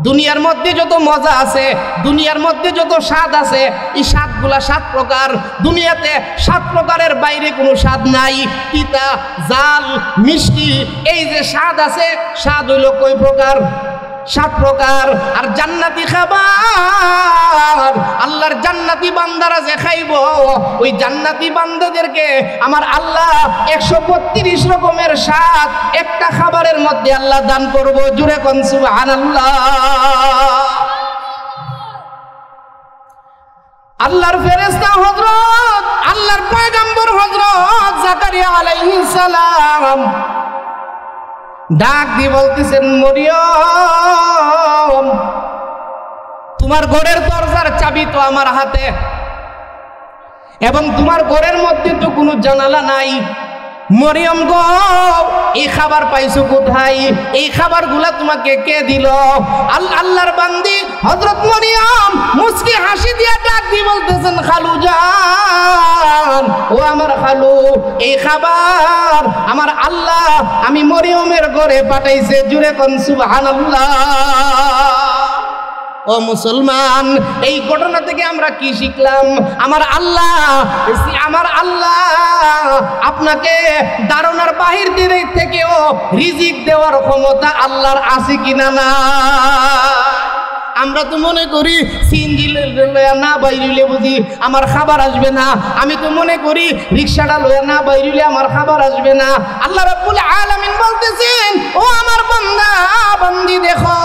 দুনিয়ার মধ্যে যত মজা আছে, দুনিয়ার মধ্যে যত স্বাদ আছে, এই স্বাদগুলা 7 প্রকার। দুনিয়াতে 7 প্রকারের বাইরে কোনো স্বাদ নাই। তিতা, জাল, মিষ্টি, এই যে স্বাদ আছে, স্বাদ হইল কয় প্রকার? 7 প্রকার। আর জান্নাতি খাবার, আল্লাহর জান্নাতি বান্দারা যে খাইব, ওই জান্নাতি বান্দাদেরকে আমার আল্লাহ 132 রকমের স্বাদ একটা খাবারের মধ্যে আল্লাহ দান করব। জুড়ে কোন সুবহানাল্লাহ। আল্লাহর ফেরেশতা হযরত, আল্লাহর পয়গম্বর হযরত জাকারিয়া আলাইহিস সালাম ডাক দিয়ে বলতেছেন, মরিয়ম, তোমার ঘরের দরজার চাবি তো আমার হাতে, এবং তোমার ঘরের মধ্যে তো কোনো জানালা নাই। মরিয়ম গো, এই খাবার পাইছো কোথায়? এই খাবারগুলা তোমাকে কে দিল? আল্লাহর বান্দি হযরত মরিয়ম মুস্কি হাসি দিয়া ডাক দিয়ে বলতেছেন, খালু জান, ও আমার খালু, এই খাবার আমার আল্লাহ আমি মরিয়মের ঘরে পাঠাইছে। জুড়ে কোন সুবহানাল্লাহ। ও মুসলমান, এই ঘটনা থেকে আমরা কি শিখলাম? আমার আল্লাহ আপনাকে দারুণার বাহির থেকেও রিজিক দেওয়ার ক্ষমতা আল্লাহর আছে কিনা না? আমরা তো মনে করি সিএনজি লয়া না বাইরিলে বুঝি আমার খাবার আসবে না। আমি তো মনে করি রিক্সাটা লয়া না বাইরিলে আমার খাবার আসবে না। আল্লাহ রাব্বুল আলামিন বলতেছেন, ও আমার বান্দা বান্দি, দেখো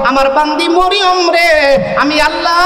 আমার বান্দি মরিয়ম রে, আমি আল্লাহ